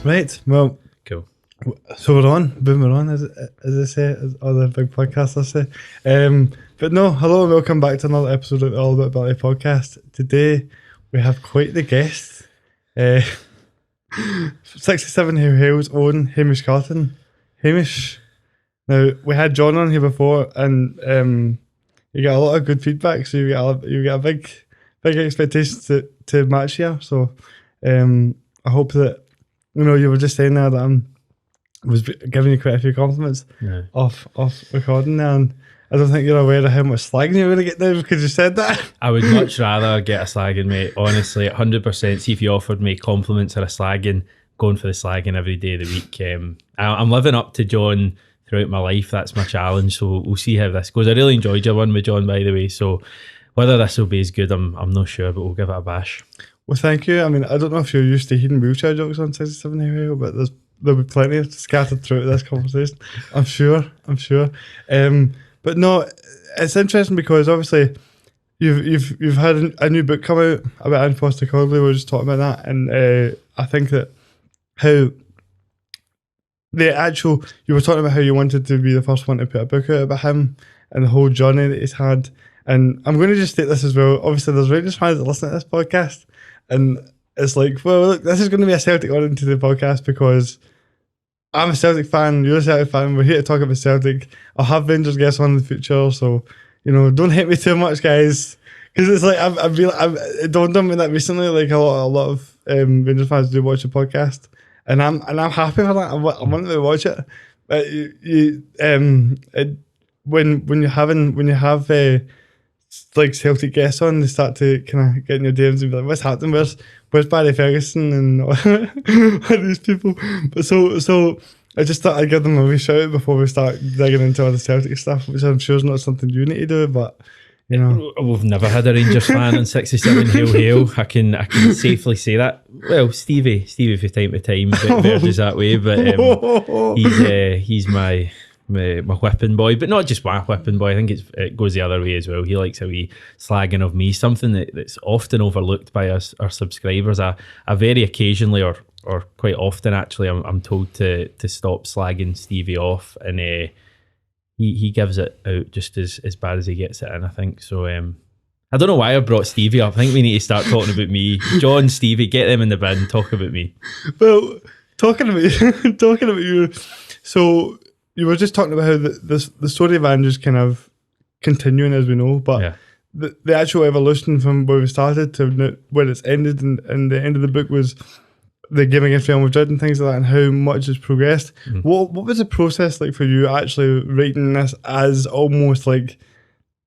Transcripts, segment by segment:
Right, well, Cool. so we're on, boom, we're on, as they say, as other big podcasters say. But no, hello and welcome back to another episode of the All About Ballet podcast. Today we have quite the guest. 67 Who Hails own Hamish Carton. Hamish, now we had John on here before and you got a lot of good feedback, so you got a big expectations to match here. So I hope that, you know, you were just saying there that I was giving you quite a few compliments off recording there, and I don't think you're aware of how much slagging you're going to get now because you said that. I would much rather get a slagging, mate. Honestly, 100%. See if you offered me compliments or a slagging, going for the slagging every day of the week. I'm living up to John throughout my life. That's my challenge. So we'll see how this goes. I really enjoyed your one with John, by the way. So whether this will be as good, I'm not sure, but we'll give it a bash. Well, thank you. I mean, I don't know if you're used to hearing wheelchair jokes on 67 Hill, but there'll be plenty scattered throughout this conversation. I'm sure. But no, it's interesting because obviously you've had a new book come out about Ange Postecoglou. We were just talking about that, and I think that how you were talking about how you wanted to be the first one to put a book out about him and the whole journey that he's had. And I'm going to just state this as well. Obviously, there's Rangers fans that listen to this podcast. And it's like, well, look, this is going to be a Celtic audience to the podcast because I'm a Celtic fan, you're a Celtic fan, we're here to talk about Celtic. I'll have Rangers guests on in the future, so, you know, don't hate me too much, guys. Because it's like, it dawned on me that recently, like a lot of Rangers fans do watch the podcast. And I'm happy for that. I want them to watch it. But when you have like Celtic guests on, they start to kind of get in your DMs and be like, what's happening? Where's Barry Ferguson and all these people? But so I just thought I'd give them a wee shout out before we start digging into all the Celtic stuff, which I'm sure is not something you need to do, but you know. We've never had a Rangers fan on 67 Hail. I can safely say that. Well, Stevie from time to time verges that way, but he's my whipping boy, but not just my whipping boy. I think it goes the other way as well. He likes a wee slagging of me, something that's often overlooked by us, our subscribers. I very occasionally or quite often actually I'm told to stop slagging Stevie off, and he gives it out just as bad as he gets it in, I think. So I don't know why I brought Stevie up. I think we need to start talking about me. John, Stevie, get them in the bin, talk about me. Well, talking about you, so you were just talking about how the story of Ange is kind of continuing, as we know, but the actual evolution from where we started to where it's ended, and the end of the book was the game against Real Madrid and things like that, and how much has progressed. Mm-hmm. What was the process like for you actually writing this as almost like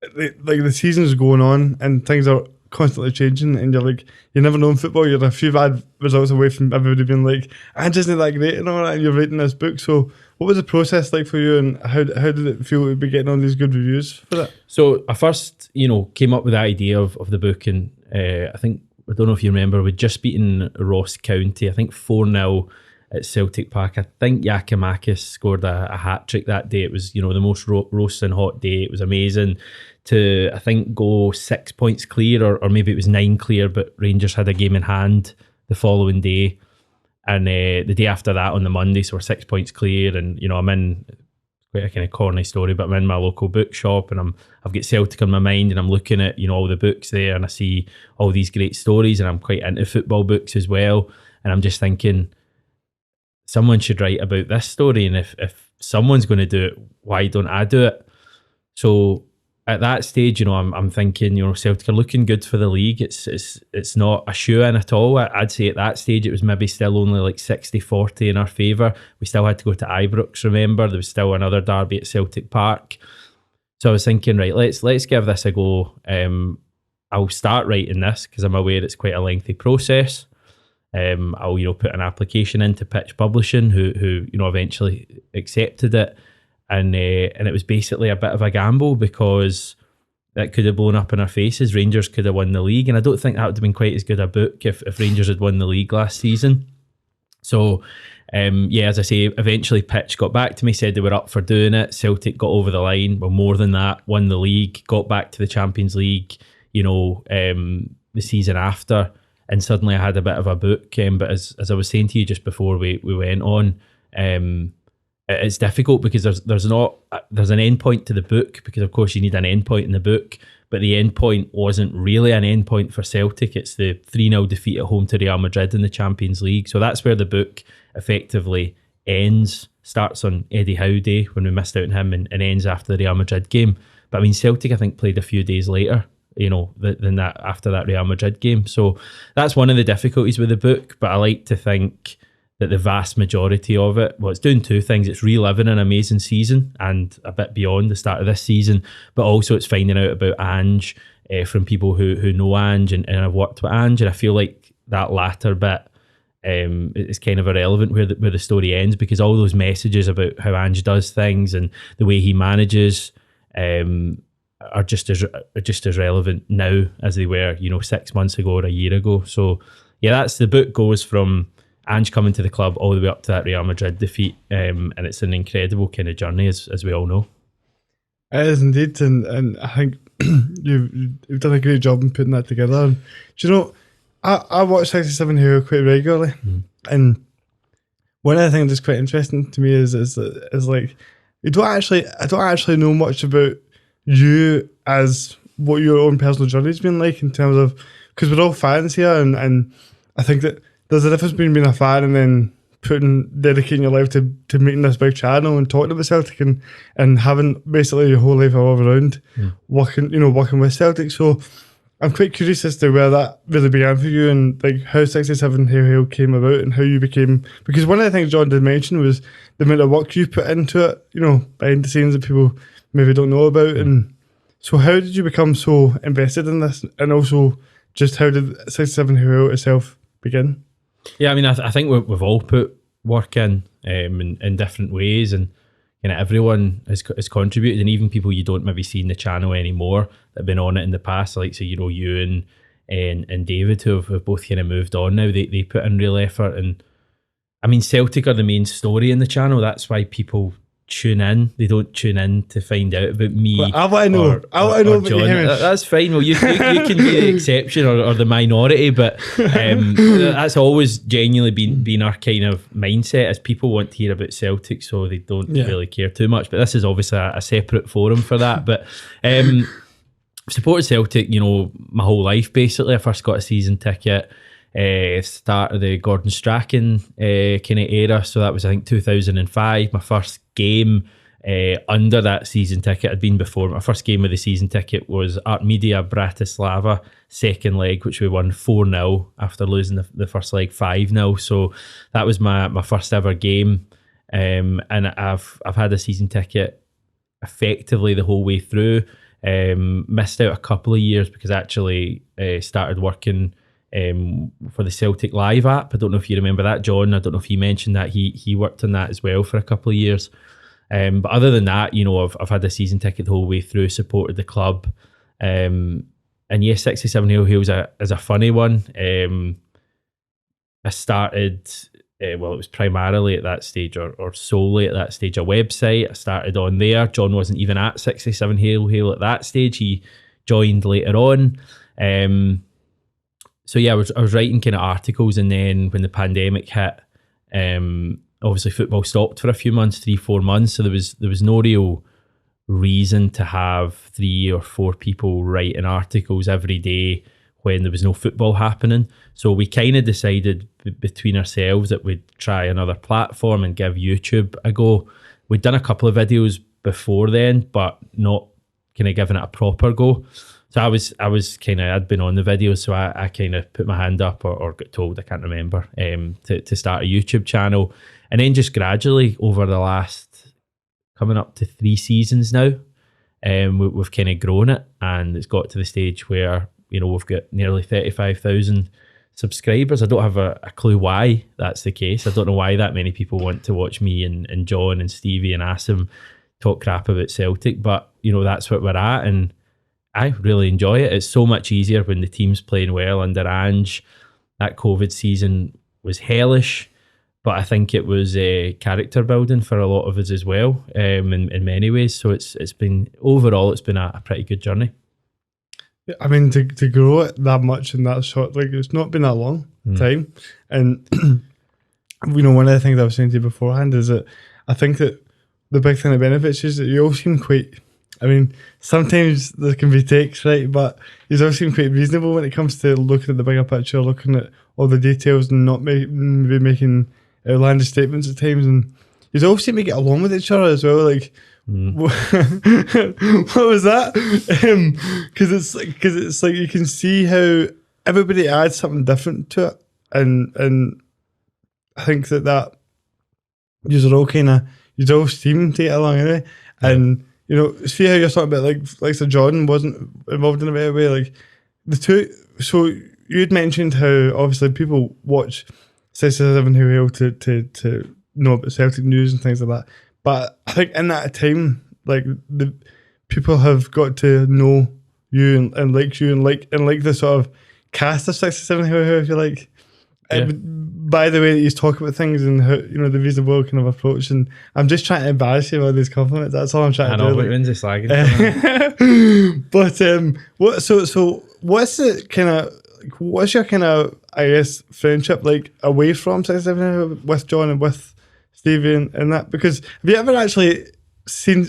the season's going on and things are constantly changing, and you're like, you never know in football, you're a few bad results away from everybody being like, Ange isn't that great and all that, and you're writing this book. So what was the process like for you, and how did it feel to be getting all these good reviews for that? So I first, came up with the idea of the book, and I don't know if you remember, we'd just beaten Ross County, I think 4-0 at Celtic Park. I think Yakimakis scored a hat-trick that day. It was, the most roasting hot day. It was amazing to, I think, go 6 points clear, or maybe it was 9 clear, but Rangers had a game in hand the following day. And the day after that on the Monday, so we're 6 points clear, and I'm in, quite a kind of corny story, but I'm in my local bookshop and I've got Celtic on my mind, and I'm looking at all the books there, and I see all these great stories, and I'm quite into football books as well, and I'm just thinking someone should write about this story, and if someone's going to do it, why don't I do it? So at that stage, I'm thinking, Celtic are looking good for the league. It's not a shoe-in at all. I'd say at that stage it was maybe still only like 60-40 in our favour. We still had to go to Ibrox, remember? There was still another derby at Celtic Park. So I was thinking, right, let's give this a go. I'll start writing this because I'm aware it's quite a lengthy process. I'll put an application into Pitch Publishing, who eventually accepted it. And it was basically a bit of a gamble because it could have blown up in our faces. Rangers could have won the league, and I don't think that would have been quite as good a book if Rangers had won the league last season. So, as I say, eventually Pitch got back to me, said they were up for doing it. Celtic got over the line, well, more than that, won the league, got back to the Champions League, the season after. and suddenly I had a bit of a book. But as I was saying to you just before we went on, it's difficult because there's an end point to the book, because of course you need an end point in the book, but the end point wasn't really an end point for Celtic. It's the 3-0 defeat at home to Real Madrid in the Champions League. So that's where the book effectively ends. Starts on Eddie Howe Day when we missed out on him, and ends after the Real Madrid game. But I mean, Celtic I think played a few days later, than that, after that Real Madrid game. So that's one of the difficulties with the book. But I like to think that the vast majority of it, well, it's doing two things. It's reliving an amazing season and a bit beyond the start of this season, but also it's finding out about Ange from people who know Ange and have worked with Ange. And I feel like that latter bit is kind of irrelevant where the story ends, because all those messages about how Ange does things and the way he manages are just as relevant now as they were 6 months ago or a year ago. So yeah, that's the book goes from Ange coming to the club all the way up to that Real Madrid defeat, and it's an incredible kind of journey, as we all know. It is indeed, and I think you've done a great job in putting that together. And do you know, I watch 67 Hero quite regularly, and one of the things that's quite interesting to me is like I don't actually know much about you as what your own personal journey's been like, in terms of, because we're all fans here, and I think that there's a difference between being a fan and then dedicating your life to making this big channel and talking about Celtic and having basically your whole life all around working with Celtic. So I'm quite curious as to where that really began for you, and like how 67 Hail came about and how you became, because one of the things John did mention was the amount of work you put into it, behind the scenes that people maybe don't know about. And so how did you become so invested in this, and also just how did 67 Hail itself begin? Yeah, I mean, I think we've all put work in different ways, and everyone has contributed, and even people you don't maybe see in the channel anymore that have been on it in the past, like so you and David, who have both kind of moved on now. They put in real effort, and I mean, Celtic are the main story in the channel. That's why people tune in. They don't tune in to find out about me. Well, I want to know. I want to know about John. That's fine. Well, you can be the exception or the minority, but that's always genuinely been our kind of mindset, as people want to hear about Celtic, so they don't really care too much. But this is obviously a separate forum for that. But I've supported Celtic, my whole life basically. I first got a season ticket start of the Gordon Strachan kind of era, so that was I think 2005. My first game under that season ticket had been before. My first game with the season ticket was Artmedia Bratislava, second leg, which we won 4-0 after losing the first leg 5-0. So that was my first ever game, and I've had a season ticket effectively the whole way through. Missed out a couple of years because I actually started working for the Celtic Live app. I don't know if you remember that, John. I don't know if he mentioned that he worked on that as well for a couple of years. But other than that, I've had a season ticket the whole way through, supported the club. And yes, 67 Hail is a funny one. I started, it was primarily at that stage or solely at that stage a website. I started on there. John wasn't even at 67 Hail at that stage. He joined later on. So yeah, I was writing kind of articles, and then when the pandemic hit, obviously football stopped for a few months, 3-4 months. So there was no real reason to have 3 or 4 people writing articles every day when there was no football happening. So we kind of decided between ourselves that we'd try another platform and give YouTube a go. We'd done a couple of videos before then, but not kind of giving it a proper go. So I was kind of, I'd been on the videos, so I kind of put my hand up or got told, I can't remember, to start a YouTube channel. And then just gradually over the last, coming up to 3 seasons now, we've kind of grown it, and it's got to the stage where, we've got nearly 35,000 subscribers. I don't have a clue why that's the case. I don't know why that many people want to watch me and John and Stevie and Asim talk crap about Celtic, but, that's what we're at, and I really enjoy it. It's so much easier when the team's playing well under Ange. That COVID season was hellish, but I think it was character building for a lot of us as well, in many ways. So it's been overall, it's been a pretty good journey. I mean, to grow it that much in that short, like, it's not been that long time. And, one of the things I was saying to you beforehand is that I think that the big thing that benefits is that you all seem quite, I mean, sometimes there can be takes, right? But you all seem quite reasonable when it comes to looking at the bigger picture, looking at all the details and not maybe making outlandish statements at times. And you all seem to get along with each other as well. Like, what was that? Because it's like you can see how everybody adds something different to it, and I think that you all seem to get along anyway. And see how you're talking about like so Jordan wasn't involved in a better way. Like the two. So you'd mentioned how obviously people watch 67 Hill to know about Celtic news and things like that. But I think in that time, like the people have got to know you and like you and like the sort of cast of 67 Hill, if you like. Yeah. By the way that you talk about things and how the reasonable kind of approach, and I'm just trying to embarrass you with all these compliments. That's all I'm trying to do. I know, but when's this slagging? But so what's the kind of what's your kind of friendship like away from 67 with John and with Stevie and that? Because have you ever actually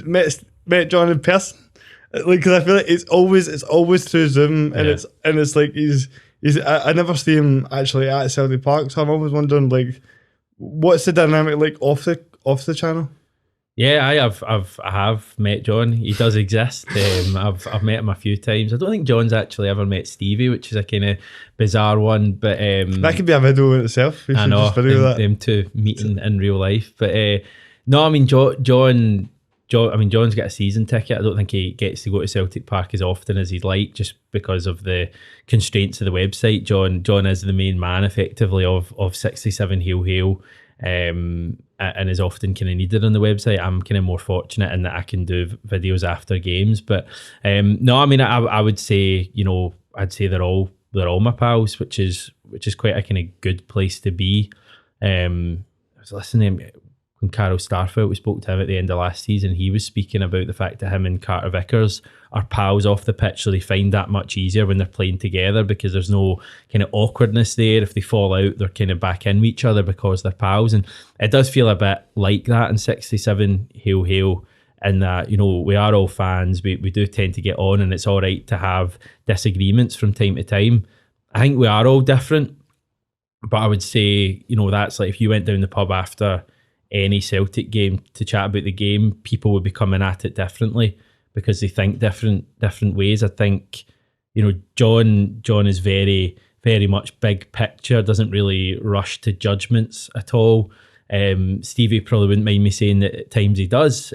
met John in person? Like, because I feel like it's always through Zoom, and it's like I never see him actually at Celtic Park, so I'm always wondering like, what's the dynamic like off the channel? Yeah, I have met John. He does exist. I've met him a few times. I don't think John's actually ever met Stevie, which is a kind of bizarre one. But that could be a video in itself. I know them two meeting in real life. But no, I mean John. I mean, John's got a season ticket. I don't think he gets to go to Celtic Park as often as he'd like, just because of the constraints of the website. John is the main man, effectively, of 67 Hail, and is often kind of needed on the website. I'm kind of more fortunate in that I can do videos after games. But no, I mean, I would say, I'd say they're all my pals, which is quite a kind of good place to be. I was listening when Carol Starfelt, we spoke to him at the end of last season, he was speaking about the fact that him and Carter Vickers are pals off the pitch, so they find that much easier when they're playing together because there's no kind of awkwardness there. If they fall out, they're kind of back in with each other because they're pals. And it does feel a bit like that in 67 Hail, and that, we are all fans, we do tend to get on, and it's all right to have disagreements from time to time. I think we are all different, but I would say, that's like if you went down the pub after any Celtic game to chat about the game, people would be coming at it differently because they think different ways. I think, John is very, very much big picture, doesn't really rush to judgments at all. Stevie probably wouldn't mind me saying that at times he does.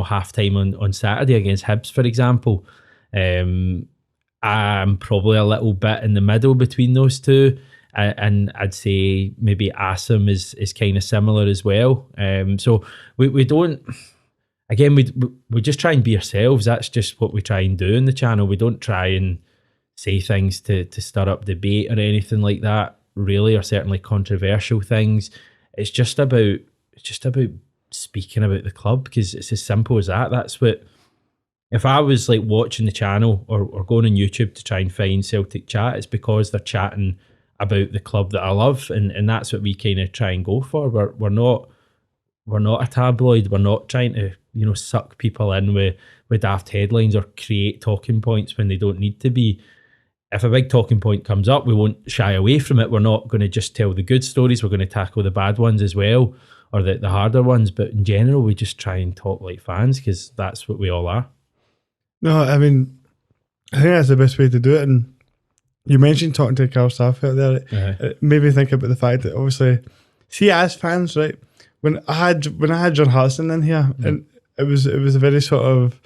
Half time on Saturday against Hibs, for example. I'm probably a little bit in the middle between those two. And I'd say maybe Asim is kind of similar as well. So we don't, again, we just try and be ourselves. That's just what we try and do in the channel. We don't try and say things to stir up debate or anything like that, really, or certainly controversial things. It's just about speaking about the club, because it's as simple as that. That's what, if I was like watching the channel or going on YouTube to try and find Celtic chat, it's because they're chatting about the club that I love, and that's what we kind of try and go for. We're not a tabloid. We're not trying to suck people in with daft headlines or create talking points when they don't need to be. If a big talking point comes up, we won't shy away from it. We're not going to just tell the good stories. We're going to tackle the bad ones as well, or the harder ones. But in general, we just try and talk like fans, because that's what we all are. No, I mean, I think that's the best way to do it. And you mentioned talking to Carl Starfelt there. It made me think about the fact that obviously, see, as fans, right? When I had John Hudson in here, and it was a very sort of,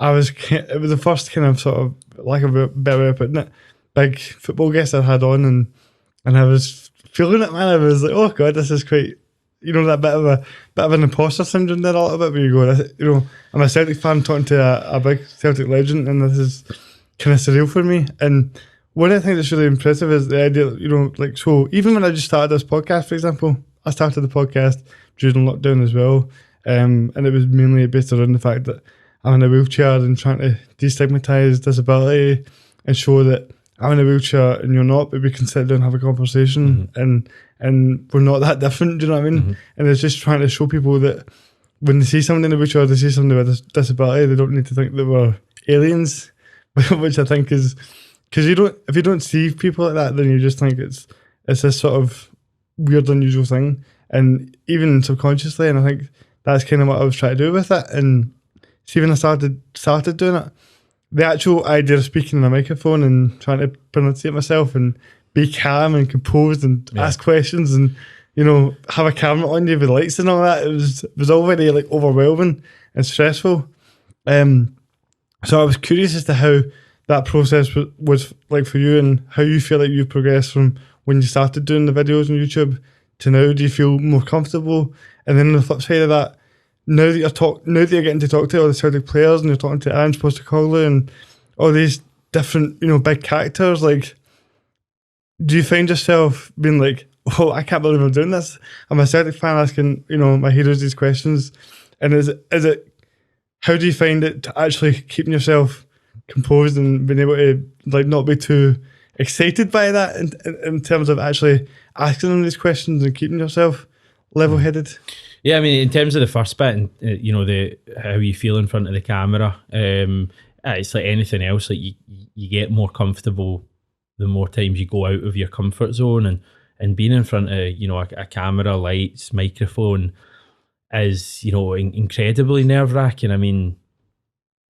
it was the first kind of sort of, lack of a better way of putting it, big football guest I had on, and I was feeling it, man. I was like, oh god, this is quite, that bit of an imposter syndrome there a little bit, where you go, I'm a Celtic fan talking to a big Celtic legend, and this is kind of surreal for me. And one of the things that's really impressive is the idea, so even when I just started this podcast, for example, I started the podcast during lockdown as well, and it was mainly based around the fact that I'm in a wheelchair and trying to destigmatise disability and show that I'm in a wheelchair and you're not, but we can sit down and have a conversation, and we're not that different. Do you know what I mean? And it's just trying to show people that when they see someone in a wheelchair, they see someone with a disability, they don't need to think that we're aliens, which I think is because if you don't see people like that, then you just think it's this sort of weird, unusual thing, and even subconsciously. And I think that's kind of what I was trying to do with it. And see, when I started doing it, the actual idea of speaking in a microphone and trying to pronunciate myself and be calm and composed and ask questions and, you know, have a camera on you with lights and all that, it was already like overwhelming and stressful. So I was curious as to how that process was like for you, and how you feel like you've progressed from when you started doing the videos on YouTube to now. Do you feel more comfortable? And then on the flip side of that, now that you're getting to talk to all the Celtic players and you're talking to Ange, Postecoglou and all these different, you know, big characters, like, do you find yourself being like, oh, I can't believe I'm doing this? I'm a Celtic fan asking, you know, my heroes these questions. And is it how do you find it to actually keeping yourself composed and being able to like not be too excited by that in terms of actually asking them these questions and keeping yourself level-headed? Yeah, I mean, in terms of the first bit, and you know, the how you feel in front of the camera, it's like anything else. Like you get more comfortable the more times you go out of your comfort zone, and being in front of, you know, a camera, lights, microphone is, you know, incredibly nerve-wracking. I mean,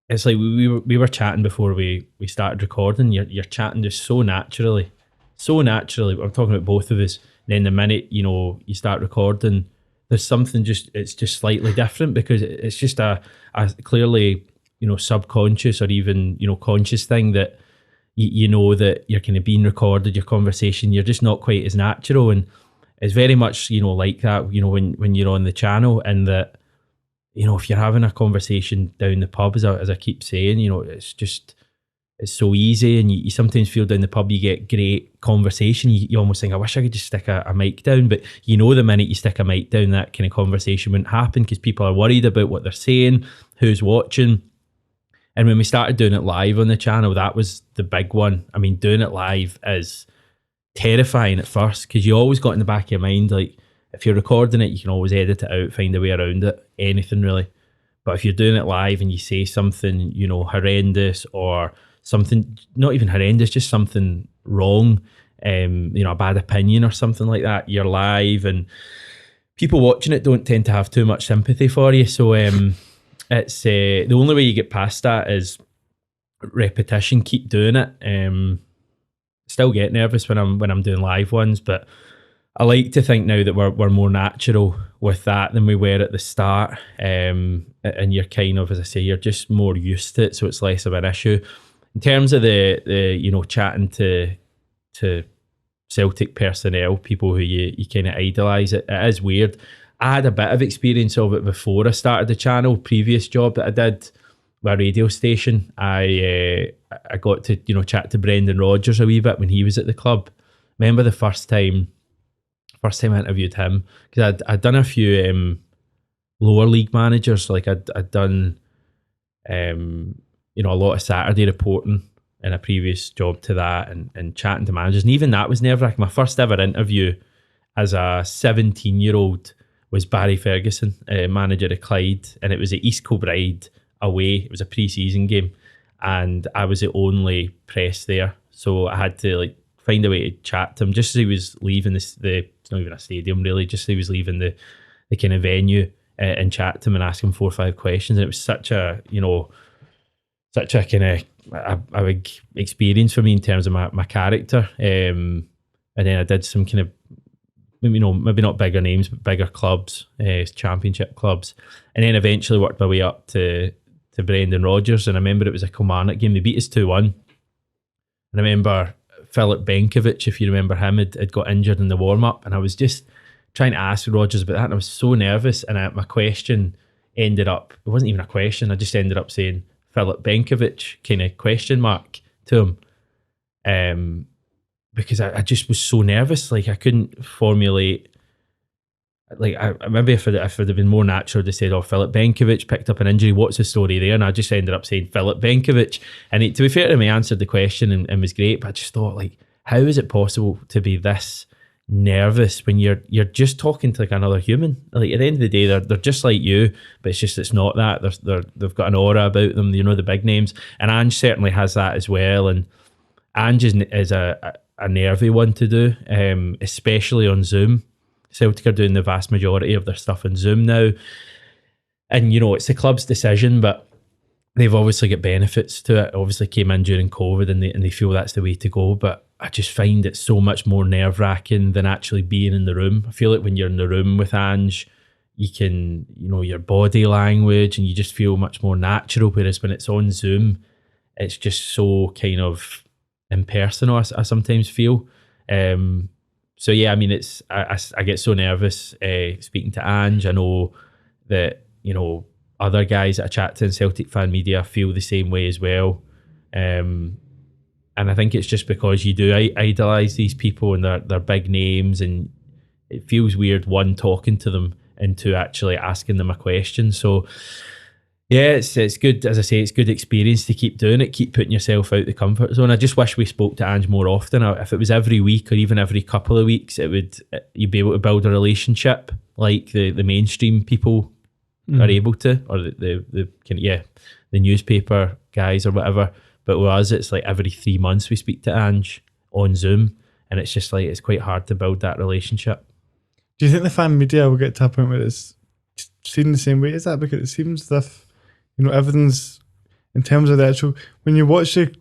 it's like we were chatting before we started recording. You're chatting just so naturally. I'm talking about both of us. And then the minute, you know, you start recording, there's something it's just slightly different, because it's just a clearly, you know, subconscious or even, you know, conscious thing that you know that you're kind of being recorded, your conversation, you're just not quite as natural. And it's very much, you know, like that, you know, when you're on the channel, and that, you know, if you're having a conversation down the pub, as I keep saying, you know, it's so easy, and you sometimes feel down the pub you get great conversation. You almost think, I wish I could just stick a mic down, but you know, the minute you stick a mic down, that kind of conversation wouldn't happen, because people are worried about what they're saying, who's watching. And when we started doing it live on the channel, that was the big one. I mean, doing it live is terrifying at first, because you always got in the back of your mind, like, if you're recording it, you can always edit it out, find a way around it, anything really. But if you're doing it live and you say something, you know, horrendous, or something, not even horrendous, just something wrong, you know, a bad opinion or something like that, you're live, and people watching it don't tend to have too much sympathy for you. So it's the only way you get past that is repetition. Keep doing it. Still get nervous when I'm doing live ones, but I like to think now that we're more natural with that than we were at the start. And you're kind of, as I say, you're just more used to it, so it's less of an issue. In terms of the you know, chatting to Celtic personnel, people who you kind of idolise, it is weird. I had a bit of experience of it before I started the channel. Previous job that I did with a radio station, I got to, you know, chat to Brendan Rodgers a wee bit when he was at the club. Remember the first time I interviewed him, because I'd done a few lower league managers. Like I'd done you know, a lot of Saturday reporting in a previous job to that, and chatting to managers, and even that was nerve-wracking. My first ever interview as a 17-year-old was Barry Ferguson, manager of Clyde, and it was at East Kilbride away. It was a pre-season game, and I was the only press there, so I had to like find a way to chat to him just as he was leaving it's not even a stadium really, just as he was leaving the kind of venue, and chat to him and ask him 4 or 5 questions. And it was such a, you know, such a kind of a big experience for me in terms of my character. And then I did some kind of, you know, maybe not bigger names, but bigger clubs, championship clubs. And then eventually worked my way up to Brendan Rodgers. And I remember it was a Kilmarnock game. They beat us 2-1. And I remember Philip Benkovic, if you remember him, had got injured in the warm-up. And I was just trying to ask Rodgers about that. And I was so nervous. And my question ended up, it wasn't even a question. I just ended up saying, Philip Benkovic, kind of question mark to him. Because I just was so nervous. Like I couldn't formulate like maybe if it had been more natural, they said, "Oh, Filip Benkovic picked up an injury. What's the story there?" And I just ended up saying Filip Benkovic. And to be fair to him, he answered the question and was great. But I just thought, like, how is it possible to be this nervous when you're just talking to like another human? Like at the end of the day, they're just like you, but it's not that. They've got an aura about them, the big names. And Ange certainly has that as well. And Ange is a nervy one to do, especially on Zoom. Celtic are doing the vast majority of their stuff on Zoom now. And, it's the club's decision, but they've obviously got benefits to it. Obviously came in during COVID and they feel that's the way to go. But I just find it so much more nerve-wracking than actually being in the room. I feel like when you're in the room with Ange, you can, your body language and you just feel much more natural. Whereas when it's on Zoom, it's just so kind of impersonal, I sometimes feel. So yeah, I mean, I get so nervous speaking to Ange. I know that, other guys that I chat to in Celtic fan media feel the same way as well. And I think it's just because you do idolise these people and they're big names, and it feels weird, one, talking to them, and two, actually asking them a question. So yeah, it's good. As I say, it's good experience to keep doing it, keep putting yourself out the comfort zone. I just wish we spoke to Ange more often. If it was every week or even every couple of weeks, you'd be able to build a relationship like the mainstream people are able to, or the newspaper guys or whatever. But with us, it's like every 3 months we speak to Ange on Zoom, and it's just like it's quite hard to build that relationship. Do you think the fan media will get to a point where it's seen the same way as that? Because it seems as if everything's, in terms of the actual, when you watch the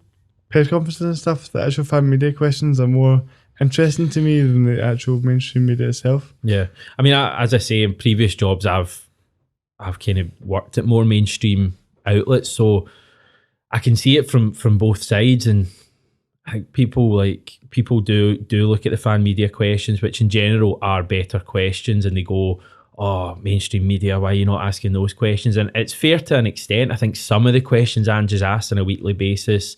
press conferences and stuff, the actual fan media questions are more interesting to me than the actual mainstream media itself. Yeah, I mean, as I say, in previous jobs, I've kind of worked at more mainstream outlets, so I can see it from both sides. And I think people do look at the fan media questions, which in general are better questions, and they go, "Oh, mainstream media, why are you not asking those questions?" And it's fair to an extent. I think some of the questions Ange is asked on a weekly basis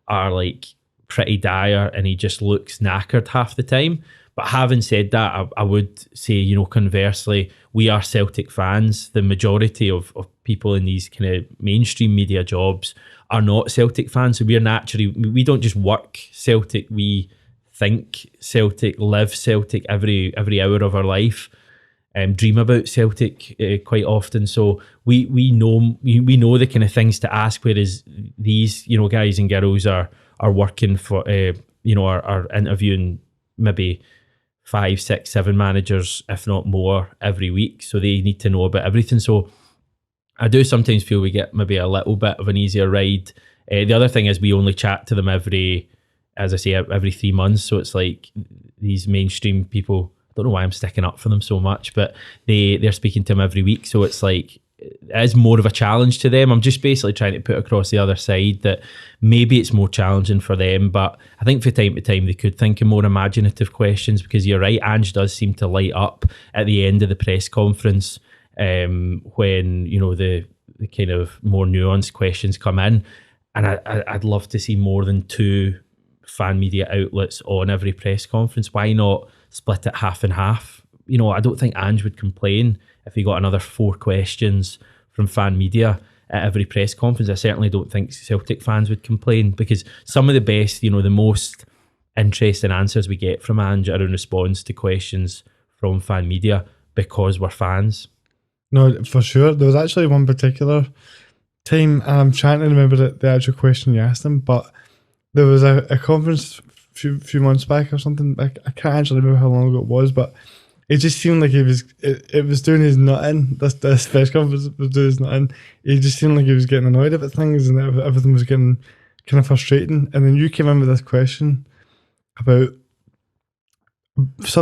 are like pretty dire, and he just looks knackered half the time. But having said that, I would say, conversely, we are Celtic fans. The majority of people in these kind of mainstream media jobs are not Celtic fans. So we don't just work Celtic, we think Celtic, live Celtic every hour of our life. Dream about Celtic quite often, so we know the kind of things to ask. Whereas these guys and girls are working for are interviewing maybe 5, 6, 7 managers, if not more, every week. So they need to know about everything. So I do sometimes feel we get maybe a little bit of an easier ride. The other thing is we only chat to them every 3 months. So it's like these mainstream people, I don't know why I'm sticking up for them so much, but they're speaking to them every week. So it's like, it is more of a challenge to them. I'm just basically trying to put across the other side that maybe it's more challenging for them, but I think from time to time they could think of more imaginative questions, because you're right, Ange does seem to light up at the end of the press conference when the kind of more nuanced questions come in. And I'd love to see more than 2 fan media outlets on every press conference. Why not split it half and half? I don't think Ange would complain if he got another 4 questions from fan media at every press conference. I certainly don't think Celtic fans would complain, because some of the best, the most interesting answers we get from Ange are in response to questions from fan media, because we're fans. No, for sure. There was actually one particular time, and I'm trying to remember the actual question you asked him, but there was a conference few months back or something. I can't actually remember how long ago it was, but it just seemed like it was doing his nutting. This press conference was doing his nutting. It just seemed like he was getting annoyed about things, and everything was getting kind of frustrating. And then you came in with this question about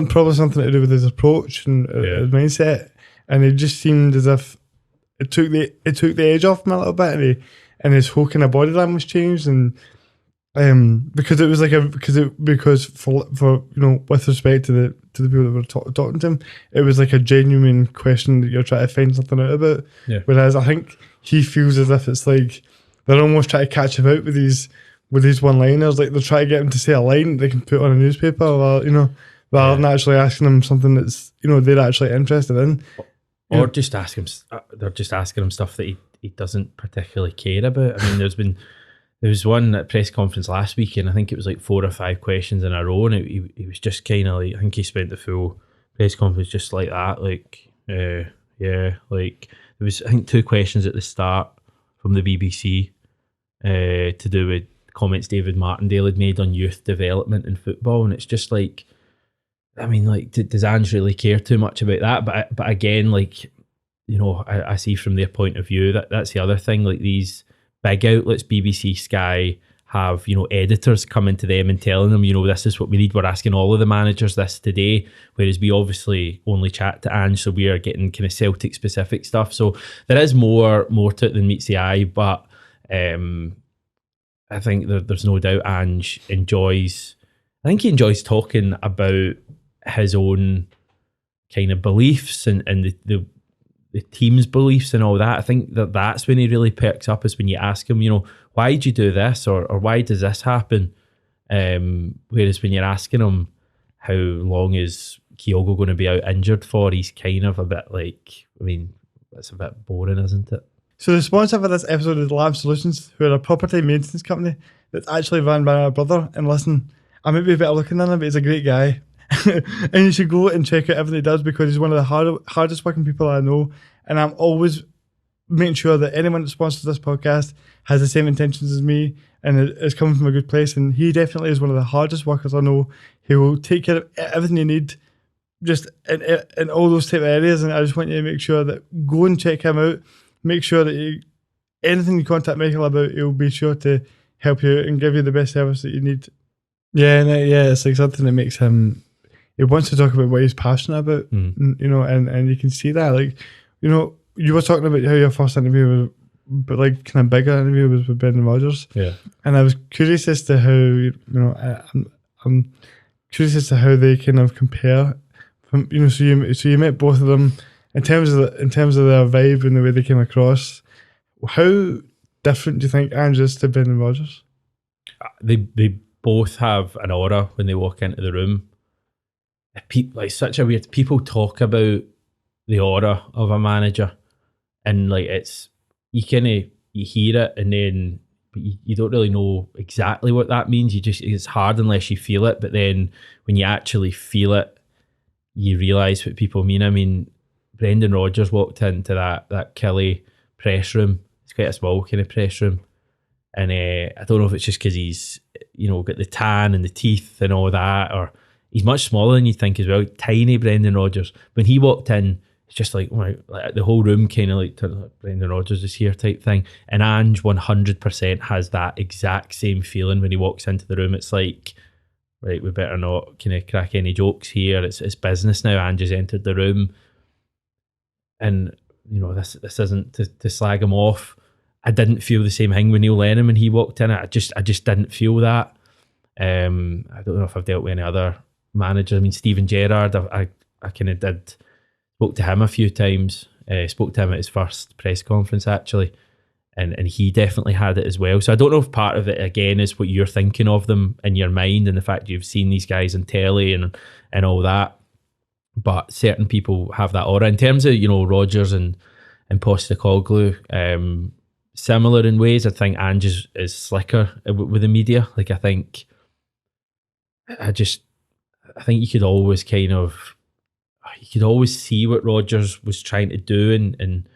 probably something to do with his approach and his mindset, and it just seemed as if it took the edge off him a little bit, and his whole kind of body language changed, and because it was like because for with respect to the people that were talking to him, it was like a genuine question that you're trying to find something out about. Yeah. Whereas I think he feels as if it's like they're almost trying to catch him out with these one-liners, like they're trying to get him to say a line they can put on a newspaper, or rather than actually asking them something that's, they're actually interested in. Or just ask him, they're just asking him stuff that he doesn't particularly care about. I mean, there was one at press conference last week, and I think it was like 4 or 5 questions in a row, and he was just kind of like, I think he spent the full press conference just like that, like, like there was, I think, 2 questions at the start from the BBC to do with comments David Martindale had made on youth development in football, and it's just like, I mean, like, does Ange really care too much about that? But again, like, I see from their point of view that's the other thing. Like, these big outlets, BBC, Sky, have editors coming to them and telling them, this is what we need. We're asking all of the managers this today, whereas we obviously only chat to Ange, so we are getting kind of Celtic specific stuff. So there is more to it than meets the eye, but I think there's no doubt Ange enjoys talking about his own kind of beliefs and the team's beliefs and all that. I think that's when he really perks up, is when you ask him, why did you do this, or why does this happen? Whereas when you're asking him how long is Kyogo going to be out injured for, he's kind of a bit like, I mean, that's a bit boring, isn't it? So the sponsor for this episode is Lab Solutions, who are a property maintenance company that's actually run by my brother. And listen, I might be better looking than him, but he's a great guy. And you should go and check out everything he does, because he's one of the hardest working people I know. And I'm always making sure that anyone that sponsors this podcast has the same intentions as me and is coming from a good place. And he definitely is one of the hardest workers I know. He will take care of everything you need, just in all those type of areas. And I just want you to make sure that go and check him out. Make sure that anything you contact Michael about, he'll be sure to help you out and give you the best service that you need. Yeah, it's like something that makes him, he wants to talk about what he's passionate about, and you can see that. Like, you were talking about how your first interview was, but like kind of bigger interview was with Brendan Rodgers. Yeah. And I was curious as to how, I'm curious as to how they kind of compare from, so you met both of them in terms of their vibe and the way they came across. How different do you think Ange is to Brendan Rodgers? They both have an aura when they walk into the room. Like, such a weird, people talk about the aura of a manager, and like, it's, you hear it, and then but you don't really know exactly what that means. It's hard unless you feel it, but then when you actually feel it, you realise what people mean. I mean, Brendan Rodgers walked into that Kelly press room. It's quite a small kind of press room, and I don't know if it's just because he's got the tan and the teeth and all that, or he's much smaller than you think as well. Tiny Brendan Rodgers. When he walked in, it's just like, like the whole room kind of like Brendan Rodgers is here type thing. And Ange 100% has that exact same feeling when he walks into the room. It's like, right, we better not kind of crack any jokes here. It's business now. Ange has entered the room, and this isn't to slag him off. I didn't feel the same thing with Neil Lennon when he walked in. I just didn't feel that. I don't know if I've dealt with any other managers. I mean, Steven Gerrard, I kind of did. Spoke to him a few times. Spoke to him at his first press conference, actually, and he definitely had it as well. So I don't know if part of it, again, is what you're thinking of them in your mind and the fact you've seen these guys on telly and all that. But certain people have that aura. In terms of, Rodgers and Postecoglou, similar in ways. I think Ange is slicker with the media. Like, I think you could always see what Rodgers was trying to do and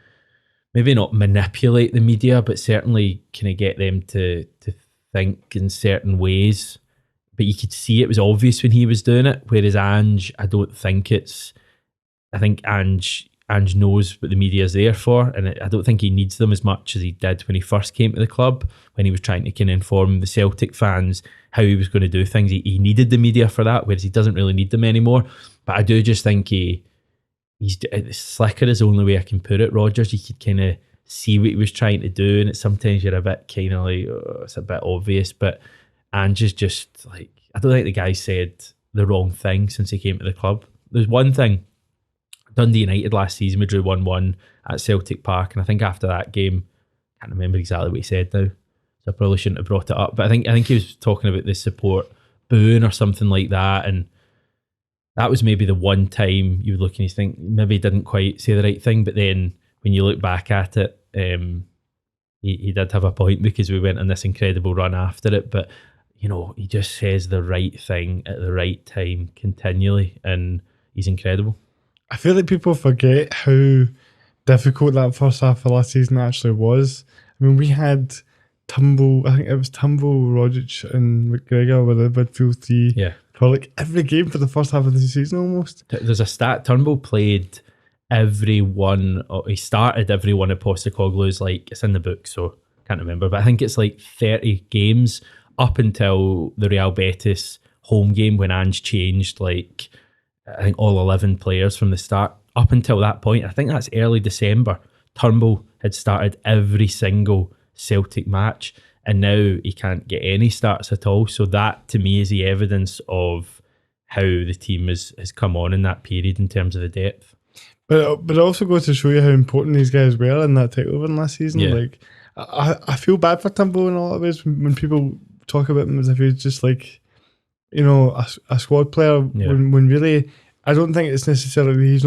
maybe not manipulate the media, but certainly kind of get them to think in certain ways. But you could see it was obvious when he was doing it. Whereas Ange, I think Ange knows what the media is there for, and I don't think he needs them as much as he did when he first came to the club, when he was trying to kind of inform the Celtic fans how he was going to do things. He needed the media for that, whereas he doesn't really need them anymore. But I do just think he's slicker is the only way I can put it. Rodgers, you could kind of see what he was trying to do, and sometimes you're a bit kind of like, oh, it's a bit obvious. But Ange is just like, I don't think the guy said the wrong thing since he came to the club. There's one thing, Dundee United last season, we drew 1-1 at Celtic Park, and I think after that game, I can't remember exactly what he said now, so I probably shouldn't have brought it up, but I think he was talking about the support booing or something like that, and that was maybe the one time you would look and you think maybe he didn't quite say the right thing, but then when you look back at it, he did have a point because we went on this incredible run after it. But you know, he just says the right thing at the right time continually, and he's incredible. I feel like people forget how difficult that first half of last season actually was. I mean, we had Turnbull, I think it was Turnbull, Rogic and McGregor were the midfield three for like every game for the first half of the season almost. There's a stat, Turnbull played every one, he started every one of Postecoglou's, like, it's in the book, so can't remember, but I think it's like 30 games up until the Real Betis home game when Ange changed, like, I think all 11 players from the start. Up until that point, I think that's early December, Turnbull had started every single Celtic match, and now he can't get any starts at all. So that to me is the evidence of how the team has come on in that period in terms of the depth. But it also goes to show you how important these guys were in that title win last season. Yeah. Like I feel bad for Turnbull in a lot of ways when people talk about him as if he's just like, you know, a squad player. Yeah. When really, I don't think it's necessarily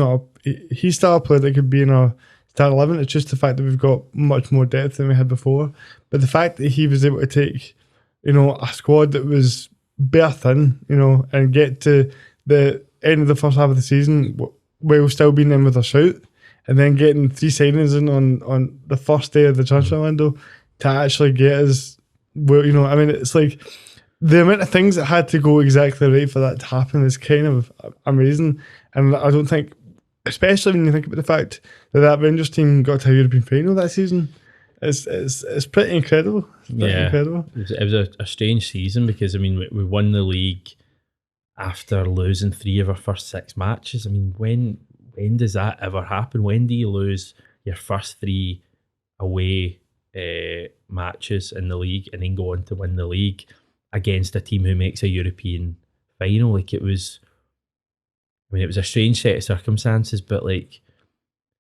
he's still a player that could be in a start 11. It's just the fact that we've got much more depth than we had before. But the fact that he was able to take, you know, a squad that was bare thin, you know, and get to the end of the first half of the season while still being in with a shout, and then getting 3 signings in on the first day of the transfer window to actually get us, well, you know, I mean, it's like the amount of things that had to go exactly right for that to happen is kind of amazing. And I don't think, especially when you think about the fact that Rangers team got to a European final that season, it's pretty incredible. Incredible. It was a strange season because, I mean, we won the league after losing 3 of our first 6 matches. I mean, when does that ever happen? When do you lose your first 3 away matches in the league and then go on to win the league against a team who makes a European final? Like, it was a strange set of circumstances, but like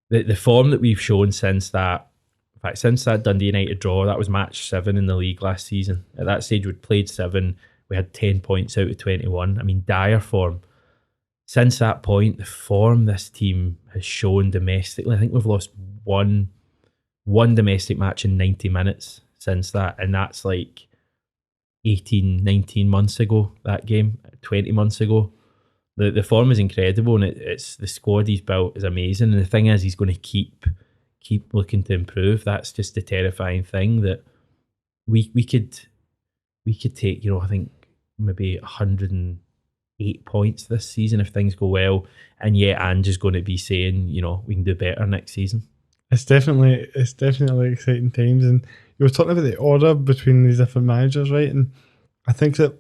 the form that we've shown since that, in fact, since that Dundee United draw, that was match 7 in the league last season. At that stage, we'd played 7. We had 10 points out of 21. I mean, dire form. Since that point, the form this team has shown domestically, I think we've lost one domestic match in 90 minutes since that, and that's like 18, 19 months ago, that game, 20 months ago. The form is incredible, and it's the squad he's built is amazing. And the thing is, he's going to keep looking to improve. That's just the terrifying thing, that we could take, you know, I think maybe 108 points this season if things go well, and yet Ange is going to be saying, you know, we can do better next season. It's definitely exciting times, and you were talking about the order between these different managers, right? And I think that,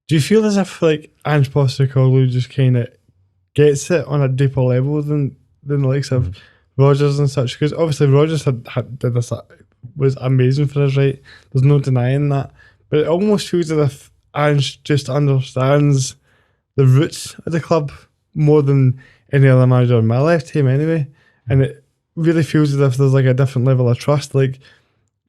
do you feel as if like Ange Postecoglou just kind of gets it on a deeper level than the likes of Rodgers and such? Because obviously Rodgers did this, was amazing for us, right? There's no denying that. But it almost feels as if Ange just understands the roots of the club more than any other manager in my lifetime anyway. And it really feels as if there's like a different level of trust. Like,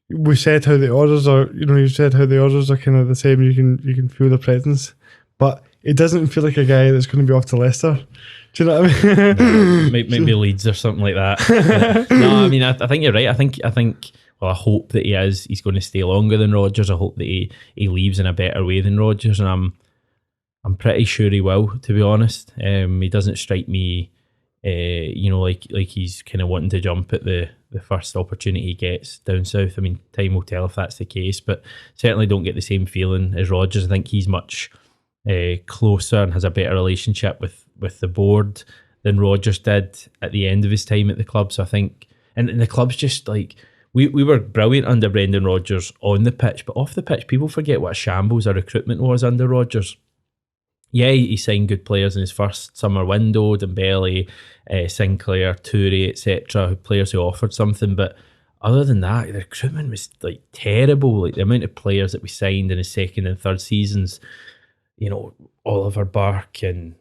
we said how the orders are, you know, you said how the orders are kind of the same. You can feel the presence, but it doesn't feel like a guy that's going to be off to Leicester. Do you know what I mean? maybe Leeds or something like that. No, I mean, I think you're right. I think. Well, I hope that he is. He's going to stay longer than Rodgers. I hope that he leaves in a better way than Rodgers, and I'm pretty sure he will. To be honest, he doesn't strike me, you know, like he's kind of wanting to jump at the first opportunity he gets down south. I mean, time will tell if that's the case, but certainly don't get the same feeling as Rodgers. I think he's much closer and has a better relationship with the board than Rodgers did at the end of his time at the club. So I think, and the club's just like, we were brilliant under Brendan Rodgers on the pitch, but off the pitch, people forget what a shambles our recruitment was under Rodgers. Yeah, he signed good players in his first summer window, Dembele, Sinclair, Toure, etc., players who offered something, but other than that, the recruitment was like terrible. Like, the amount of players that we signed in his second and third seasons, you know, Oliver Burke and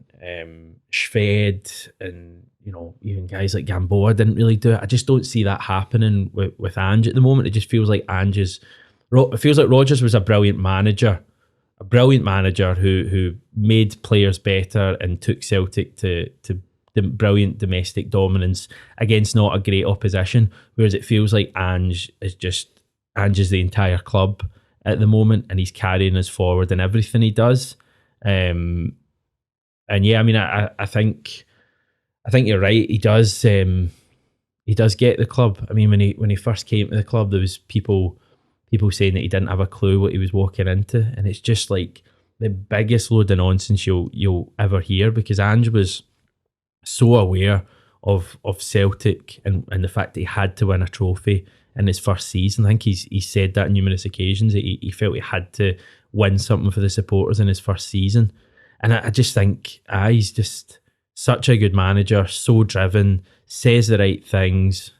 Shved, and, you know, even guys like Gamboa didn't really do it. I just don't see that happening with Ange at the moment. It just feels like it feels like Rodgers was a brilliant manager, brilliant manager who made players better and took Celtic to the brilliant domestic dominance against not a great opposition. Whereas it feels like Ange is the entire club at the moment, and he's carrying us forward in everything he does. And yeah, I mean, I think you're right. He does get the club. I mean, when he first came to the club, there was people saying that he didn't have a clue what he was walking into, and it's just like the biggest load of nonsense you'll ever hear, because Ange was so aware of Celtic and the fact that he had to win a trophy in his first season. I think he's said that on numerous occasions, that he felt he had to win something for the supporters in his first season. And I just think he's just such a good manager, so driven, says the right things,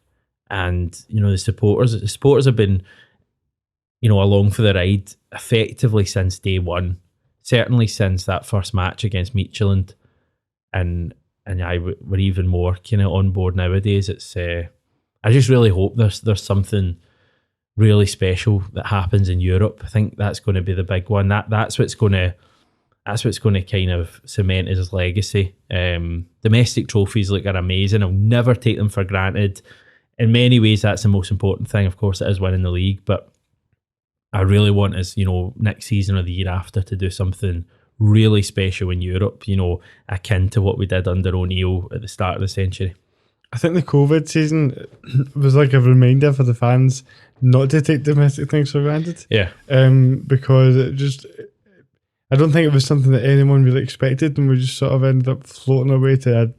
and the supporters have been along for the ride effectively since day one, certainly since that first match against Midtjylland, and we're even more kind of on board nowadays. It's I just really hope there's something really special that happens in Europe. I think that's going to be the big one. That's what's going to kind of cement his legacy. Domestic trophies are amazing. I'll never take them for granted. In many ways, that's the most important thing. Of course, it is winning the league, but I really want us, next season or the year after, to do something really special in Europe, akin to what we did under O'Neill at the start of the century. I think the COVID season was like a reminder for the fans not to take domestic things for granted. Yeah. Because I don't think it was something that anyone really expected, and we just sort of ended up floating away to a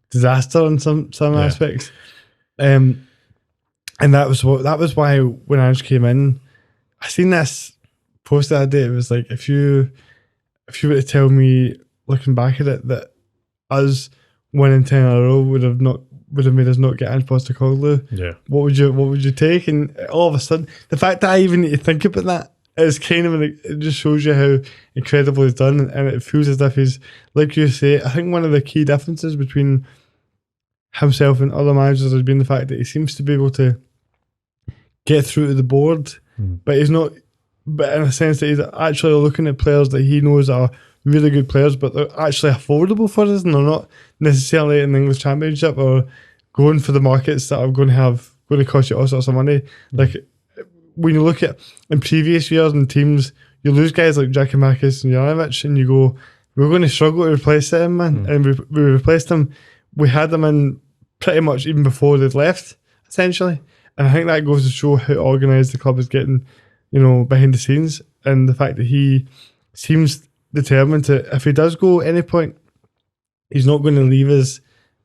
disaster in some aspects. And that was why when Ange came in, I seen this post that day. It was like, if you were to tell me, looking back at it, that us winning 10 in a row would have made us not get Ange Postecoglou, what would you take? And all of a sudden, the fact that I even need to think about that is kind of it just shows you how incredible he's done, and it feels as if he's, like you say, I think one of the key differences between himself and other managers has been the fact that he seems to be able to get through to the board, but he's not. But in a sense that he's actually looking at players that he knows are really good players, but they're actually affordable for us, and they're not necessarily in the English Championship or going for the markets that are going to cost you all sorts of money. Like when you look at in previous years and teams, you lose guys like Giakoumakis and Juranovic, and you go, we're going to struggle to replace them, man. And we replaced them. We had them in pretty much even before they'd left, essentially. And I think that goes to show how organised the club is getting, behind the scenes, and the fact that he seems determined to, if he does go at any point, he's not going to leave us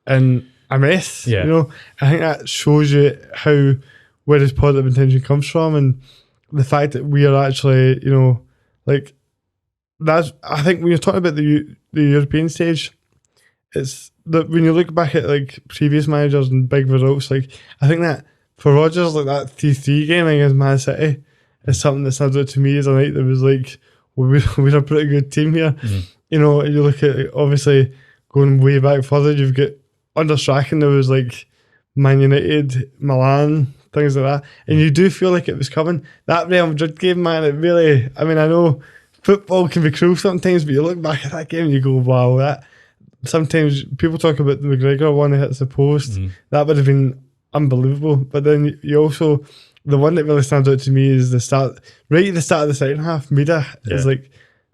in a mess. Yeah. I think that shows you where his positive intention comes from, and the fact that we are actually, that's, I think when you're talking about the European stage, it's that when you look back at previous managers and big results, I think that for Rodgers, that 3-3 game against Man City is something that stands out to me as a night that was we're a pretty good team here. You look at, obviously, going way back further, you've got under Strachan, there was Man United, Milan, things like that. And you do feel like it was coming. That Real Madrid game, man, it really, I know football can be cruel sometimes, but you look back at that game and you go, wow, that. Sometimes people talk about the McGregor one that hits the post. That would have been unbelievable. But then you also, the one that really stands out to me is right at the start of the second half, Mida is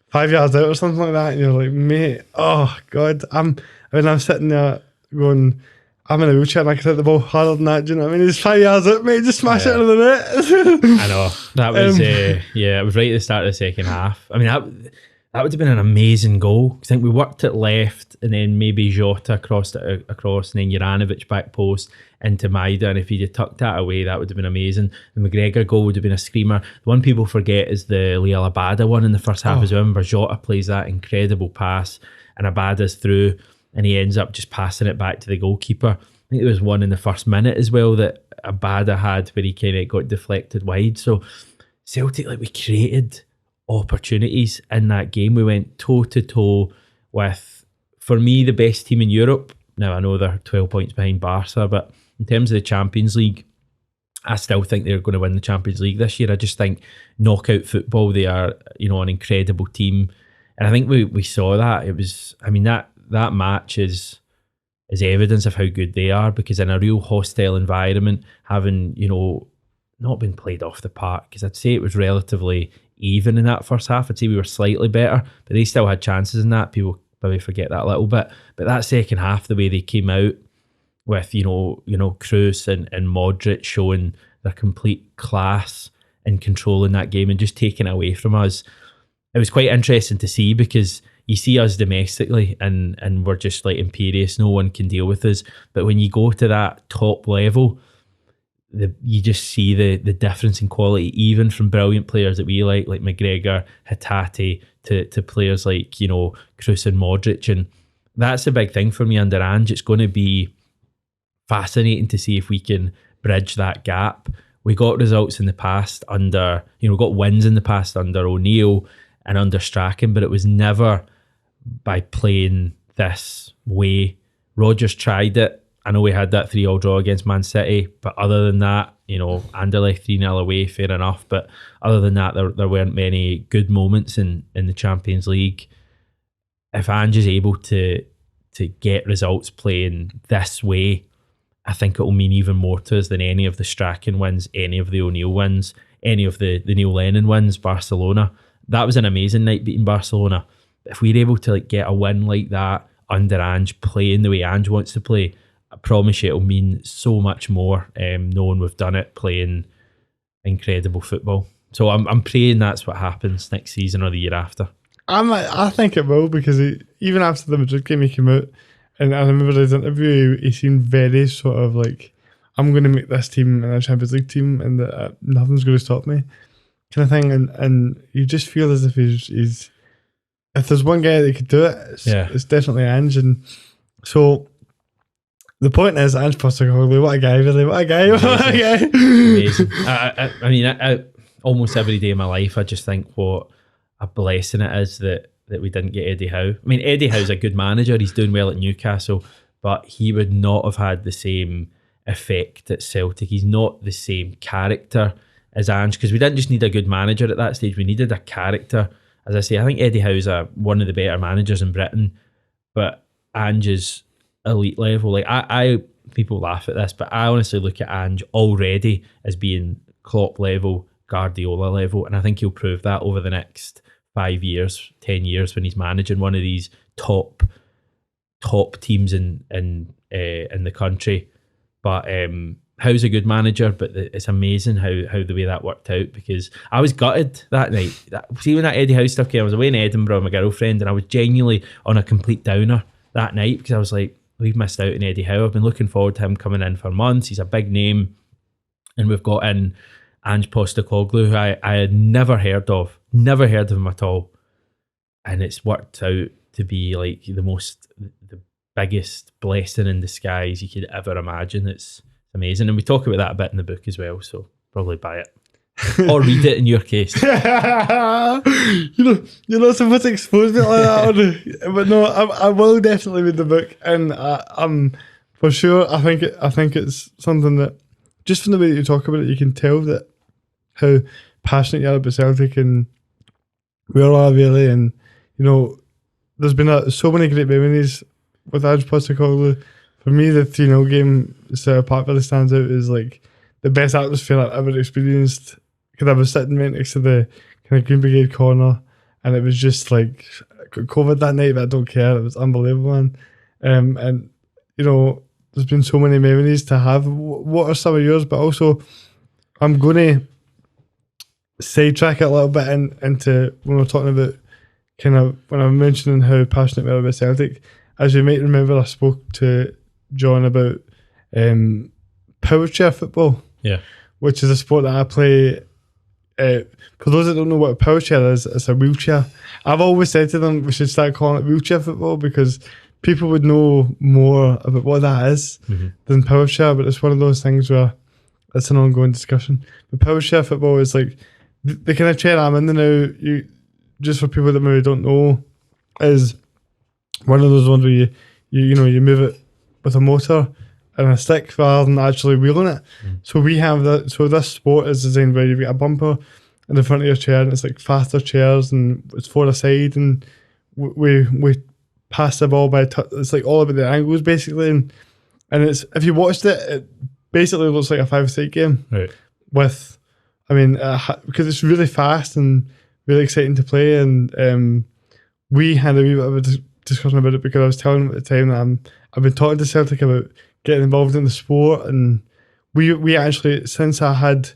5 yards out or something like that, and you're like, mate, oh God, I'm sitting there going, I'm in a wheelchair and I can hit the ball harder than that. Do you know what I mean? It's 5 yards out, mate, just smash it into the net. I know. That was it was right at the start of the second half. I mean, that would have been an amazing goal. I think we worked it left, and then maybe Jota crossed it across, and then Juranovic back post into Maida. And if he'd have tucked that away, that would have been amazing. The McGregor goal would have been a screamer. The one people forget is the Liel Abada one in the first half as well. Remember, Jota plays that incredible pass, and Abada's through, and he ends up just passing it back to the goalkeeper. I think there was one in the first minute as well that Abada had where he kind of got deflected wide. So Celtic, we created opportunities in that game. We went toe to toe with, for me, the best team in Europe. Now I know they're 12 points behind Barca, but in terms of the Champions League, I still think they're going to win the Champions League this year. I just think knockout football, they are, an incredible team. And I think we saw that. It was, that match is evidence of how good they are, because in a real hostile environment, having, not been played off the park, because I'd say it was relatively even in that first half. I'd say we were slightly better, but they still had chances in that. People probably forget that a little bit. But that second half, the way they came out with, Kroos and Modric showing their complete class in controlling that game and just taking it away from us. It was quite interesting to see, because you see us domestically and we're just like imperious. No one can deal with us. But when you go to that top level, you just see the difference in quality, even from brilliant players that we like McGregor, Hatate, to players like, Kroos and Modric. And that's a big thing for me under Ange. It's going to be fascinating to see if we can bridge that gap. We got results in the past under, we got wins in the past under O'Neill and under Strachan, but it was never by playing this way. Rodgers tried it. I know we had that 3-3 draw against Man City, but other than that, Anderlecht 3-0 away, fair enough. But other than that, there weren't many good moments in the Champions League. If Ange is able to get results playing this way, I think it will mean even more to us than any of the Strachan wins, any of the O'Neill wins, any of the Neil Lennon wins, Barcelona. That was an amazing night beating Barcelona. If we're able to get a win like that under Ange, playing the way Ange wants to play, I promise you it'll mean so much more, knowing we've done it, playing incredible football. So I'm praying that's what happens next season or the year after. I think it will, because even after the Madrid game, he came out, and I remember his interview, he seemed very sort of like, I'm going to make this team a Champions League team, and nothing's going to stop me, kind of thing. And you just feel as if he's if there's one guy that could do it, it's definitely Ange. And so the point is, Ange Postecoglou, what a guy, really, what a guy, what a guy. Amazing. I almost every day of my life, I just think what a blessing it is that we didn't get Eddie Howe. I mean, Eddie Howe's a good manager. He's doing well at Newcastle, but he would not have had the same effect at Celtic. He's not the same character as Ange, because we didn't just need a good manager at that stage. We needed a character. As I say, I think Eddie Howe's one of the better managers in Britain, but Ange is elite level. Like I people laugh at this, but I honestly look at Ange already as being Klopp level, Guardiola level, and I think he'll prove that over the next 5 years, 10 years, when he's managing one of these top teams in the country. But Howe's a good manager, but it's amazing how the way that worked out, because I was gutted that night. See, when that Eddie Howe stuff came, I was away in Edinburgh with my girlfriend, and I was genuinely on a complete downer that night, because I was like, we've missed out on Eddie Howe. I've been looking forward to him coming in for months. He's a big name, and we've got in Ange Postecoglou, who I had never heard of him at all, and it's worked out to be like the biggest blessing in disguise you could ever imagine. It's amazing, and we talk about that a bit in the book as well, so probably buy it or read it in your case. You're not supposed to expose me like that, but no, I will definitely read the book, and I'm for sure. I think it's something that, just from the way that you talk about it, you can tell that how passionate you are about Celtic, and we all are really. And there's been so many great memories with Ange Postecoglou. For me, the 3-0 game at Celtic Park really stands out as like the best atmosphere I've ever experienced. Because I was sitting right next to the kind of Green Brigade corner, and it was just like COVID that night, but I don't care. It was unbelievable, man. And there's been so many memories to have. What are some of yours? But also, I'm going to sidetrack it a little bit into when we're talking about kind of when I'm mentioning how passionate we are about Celtic. As you might remember, I spoke to John about Powerchair football, which is a sport that I play. For those that don't know what a Powerchair is, it's a wheelchair. I've always said to them we should start calling it wheelchair football, because people would know more about what that is than Powerchair, but it's one of those things where it's an ongoing discussion. But Powerchair football is like the kind of chair I'm in now. Just for people that maybe don't know, is one of those ones where you move it with a motor, a stick rather than actually wheeling it. So we have that. So this sport is designed where you've got a bumper in the front of your chair, and it's like faster chairs, and it's for a side, and we pass the ball by. It's like all about the angles basically, and it's, if you watched it, it basically looks like a 5-a-side game. Right. With, I mean, because it's really fast and really exciting to play, and we had a wee bit of a discussion about it because I was telling him at the time that I've been talking to Celtic about getting involved in the sport, and we actually, since I had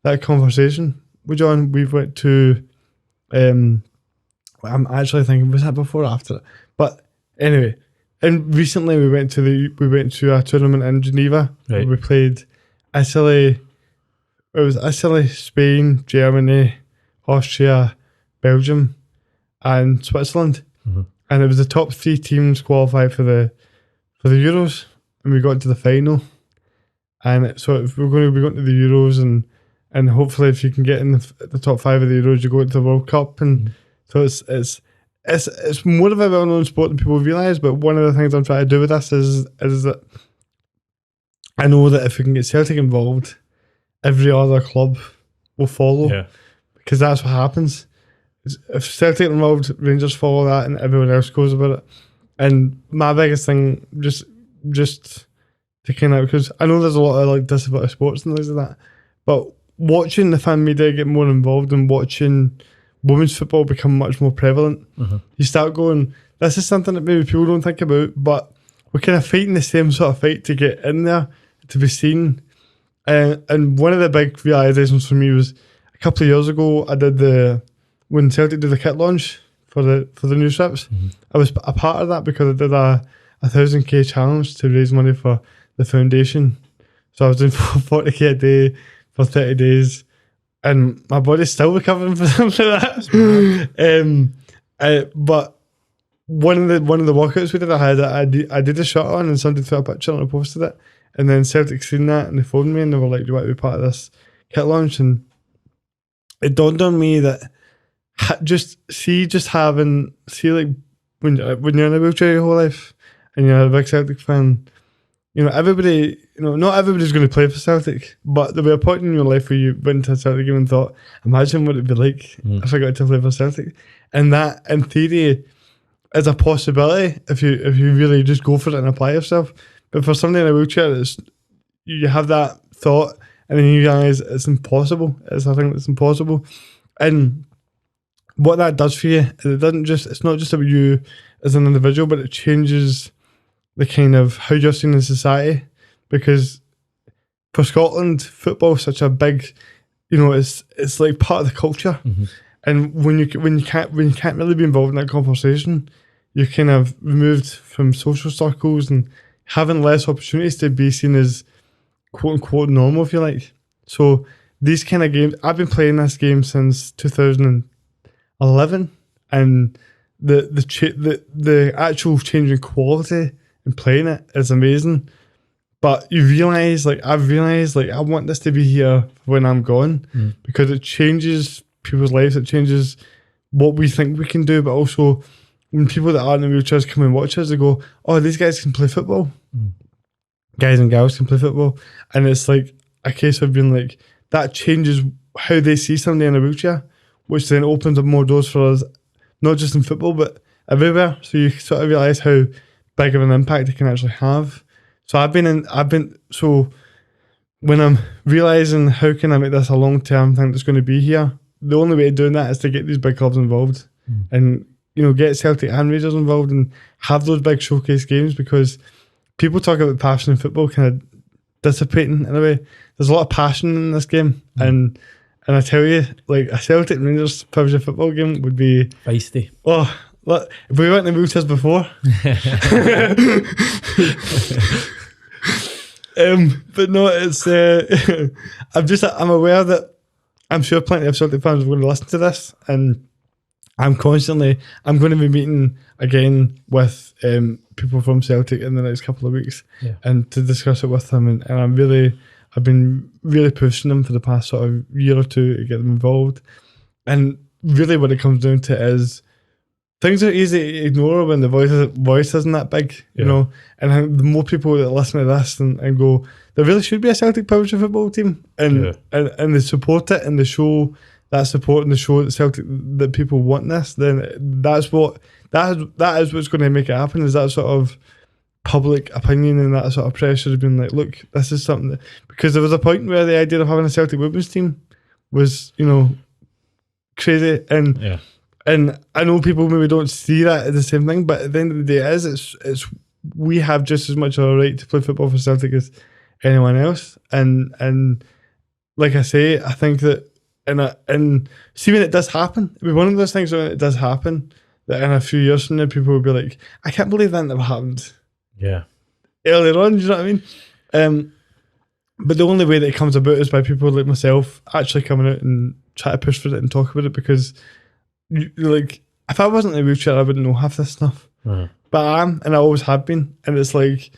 that conversation with John, we went to, I'm actually thinking, was that before or after it? But anyway, and recently we went to a tournament in Geneva. Right. We played Italy. It was Italy, Spain, Germany, Austria, Belgium, and Switzerland. And it was the top 3 teams qualified for the Euros, and we got to the final. And so if we're going to be going to the Euros, and hopefully if you can get in the top 5 of the Euros, you go to the World Cup. And so it's more of a well-known sport than people realise. But one of the things I'm trying to do with this is that I know that if we can get Celtic involved, every other club will follow, because that's what happens. If Celtic are involved, Rangers follow that, and everyone else goes about it. And my biggest thing, just to kind of, because I know there's a lot of like disability sports and things like that, but watching the fan media get more involved and watching women's football become much more prevalent, you start going, this is something that maybe people don't think about, but we're kind of fighting the same sort of fight to get in there, to be seen. And one of the big realisations for me was a couple of years ago, when Celtic did the kit launch for the new strips, I was a part of that because I did a 1,000k challenge to raise money for the foundation. So I was doing 40k a day for 30 days, and my body's still recovering from something like that. But one of the workouts we did, I did a shot on, and somebody threw a picture and I posted it, and then Celtic seen that and they phoned me and they were like, "Do you want to be part of this kit launch?" And it dawned on me that having when you're in a wheelchair your whole life and you're a big Celtic fan, everybody, not everybody's going to play for Celtic, but there'll be a point in your life where you went to a Celtic game and thought, imagine what it'd be like if I got to play for Celtic. And that, in theory, is a possibility if you really just go for it and apply yourself. But for somebody in a wheelchair, you have that thought and then you realise it's impossible. It's a thing that's impossible. And what that does for you, it's not just about you as an individual, but it changes the kind of how you're seen in society. Because for Scotland, football is such a big, it's like part of the culture. And when you can't really be involved in that conversation, you're kind of removed from social circles and having less opportunities to be seen as quote unquote normal, if you like. So these kind of games, I've been playing this game since 2011, and the actual change in quality in playing it is amazing. But you realise, I've realised, I want this to be here when I'm gone, because it changes people's lives, it changes what we think we can do, but also when people that aren't in wheelchairs come and watch us, they go, "Oh, these guys can play football. Guys and gals can play football." And it's like a case of being like, that changes how they see somebody in a wheelchair, which then opens up more doors for us, not just in football, but everywhere. So you sort of realise how big of an impact it can actually have. So when I'm realising how can I make this a long-term thing that's going to be here, the only way of doing that is to get these big clubs involved and, get Celtic and Rangers involved and have those big showcase games, because people talk about passion in football kind of dissipating in a way. There's a lot of passion in this game, and I tell you, a Celtic and Rangers Powerchair football game would be feisty. Oh, look, if we weren't in the wheelchairs before. But no, it's I'm aware that I'm sure plenty of Celtic fans are going to listen to this, and I'm going to be meeting again with people from Celtic in the next couple of weeks, and to discuss it with them, and I've been really pushing them for the past sort of year or two to get them involved. And really what it comes down to is things are easy to ignore when the voice isn't that big, you know. And I think the more people that listen to this and go, there really should be a Celtic Powerchair football team, and they support it and they show that support and they show that Celtic, that people want this, then that is what's going to make it happen, is that sort of public opinion and that sort of pressure of being like, look, this is something that, because there was a point where the idea of having a Celtic women's team was, you know, crazy, and I know people maybe don't see that as the same thing, but at the end of the day, it's we have just as much of a right to play football for Celtic as anyone else, and like I say, I think that and see, when it does happen, it'll be one of those things when it does happen that in a few years from now people will be like, I can't believe that never happened. Yeah. Earlier on, do you know what I mean? But the only way that it comes about is by people like myself actually coming out and try to push for it and talk about it, because like, if I wasn't in a wheelchair, I wouldn't know half this stuff. But I am, and I always have been, and it's like,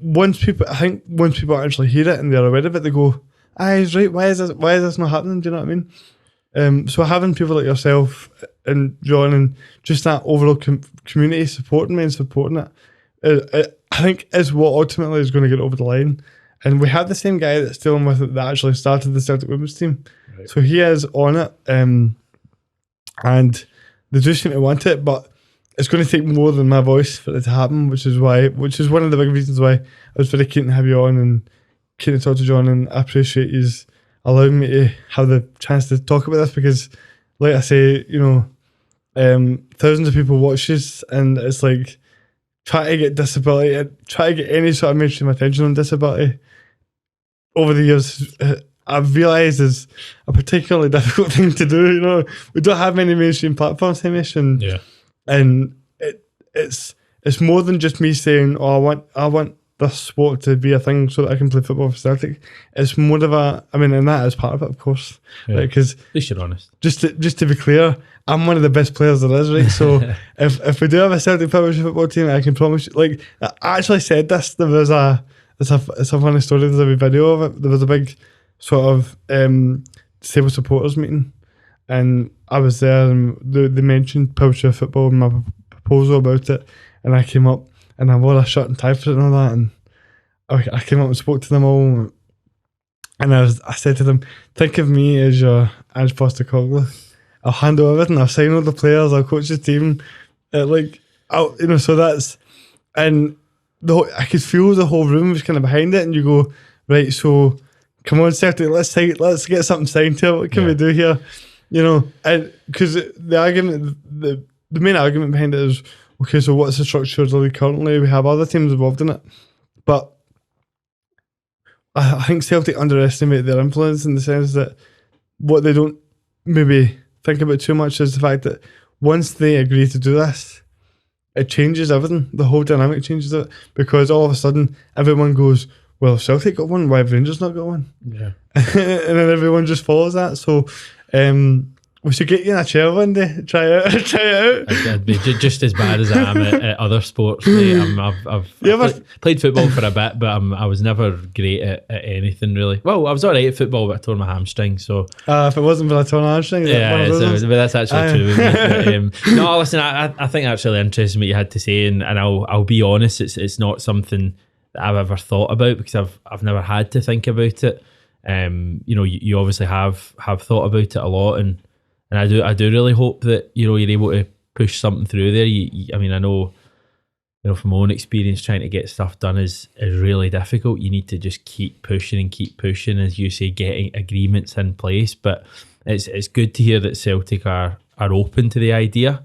once people actually hear it and they're aware of it, they go, he's right, why is this not happening? Do you know what I mean? So having people like yourself and John and just that overall community supporting me and supporting it, I think is what ultimately is going to get over the line. And we have the same guy that's dealing with it that actually started the Celtic women's team. Right. So he is on it, and they do seem to want it, but it's going to take more than my voice for it to happen, which is one of the big reasons why I was very keen to have you on and keen to talk to John, and I appreciate you allowing me to have the chance to talk about this, because like I say, you know, thousands of people watch this, and it's like, try to get disability, try to get any sort of mainstream attention on disability over the years, I've realised is a particularly difficult thing to do. You know, we don't have many mainstream platforms, Hamish, and it's more than just me saying, oh, I want this sport to be a thing so that I can play football for Celtic. It's more of and that is part of it, of course. Because at least you're honest. Just to be clear, I'm one of the best players there is, right? So if we do have a Celtic Powerchair football team, I can promise you, like, I actually said this, it's a funny story, there's a wee video of it. There was a big sort of disabled supporters meeting, and I was there, and they mentioned Powerchair football and my proposal about it, and I came up and I wore a shirt and tie for it and all that, and I came up and spoke to them all, and I said to them, think of me as your Ange Postecoglou. I'll handle everything, I'll sign all the players, I'll coach the team, so that's, and I could feel the whole room was kind of behind it, and you go, right, so come on Celtic, let's get something signed here, what can we do here, you know, and because the argument, the main argument behind it is, okay, so what's the structure of the league currently? We have other teams involved in it, but I think Celtic underestimate their influence in the sense that what they don't maybe think about too much is the fact that once they agree to do this, it changes everything. The whole dynamic changes it, because all of a sudden everyone goes, well, if Celtic got one, why have Rangers not got one? Yeah. And then everyone just follows that. So we should get you in a chair one day, try it out. I'd be just as bad as I am at other sports. I've played football for a bit, but I was never great at anything really. Well, I was alright at football, but I tore my hamstring. So if it wasn't for a torn hamstring, but that's actually true. But, no, listen, I think that's really interesting what you had to say, and I'll be honest, it's not something that I've ever thought about, because I've never had to think about it. You know, you obviously have thought about it a lot, and I do really hope that, you know, you're able to push something through there. I know, you know, from my own experience, trying to get stuff done is really difficult. You need to just keep pushing, as you say, getting agreements in place. But it's good to hear that Celtic are open to the idea,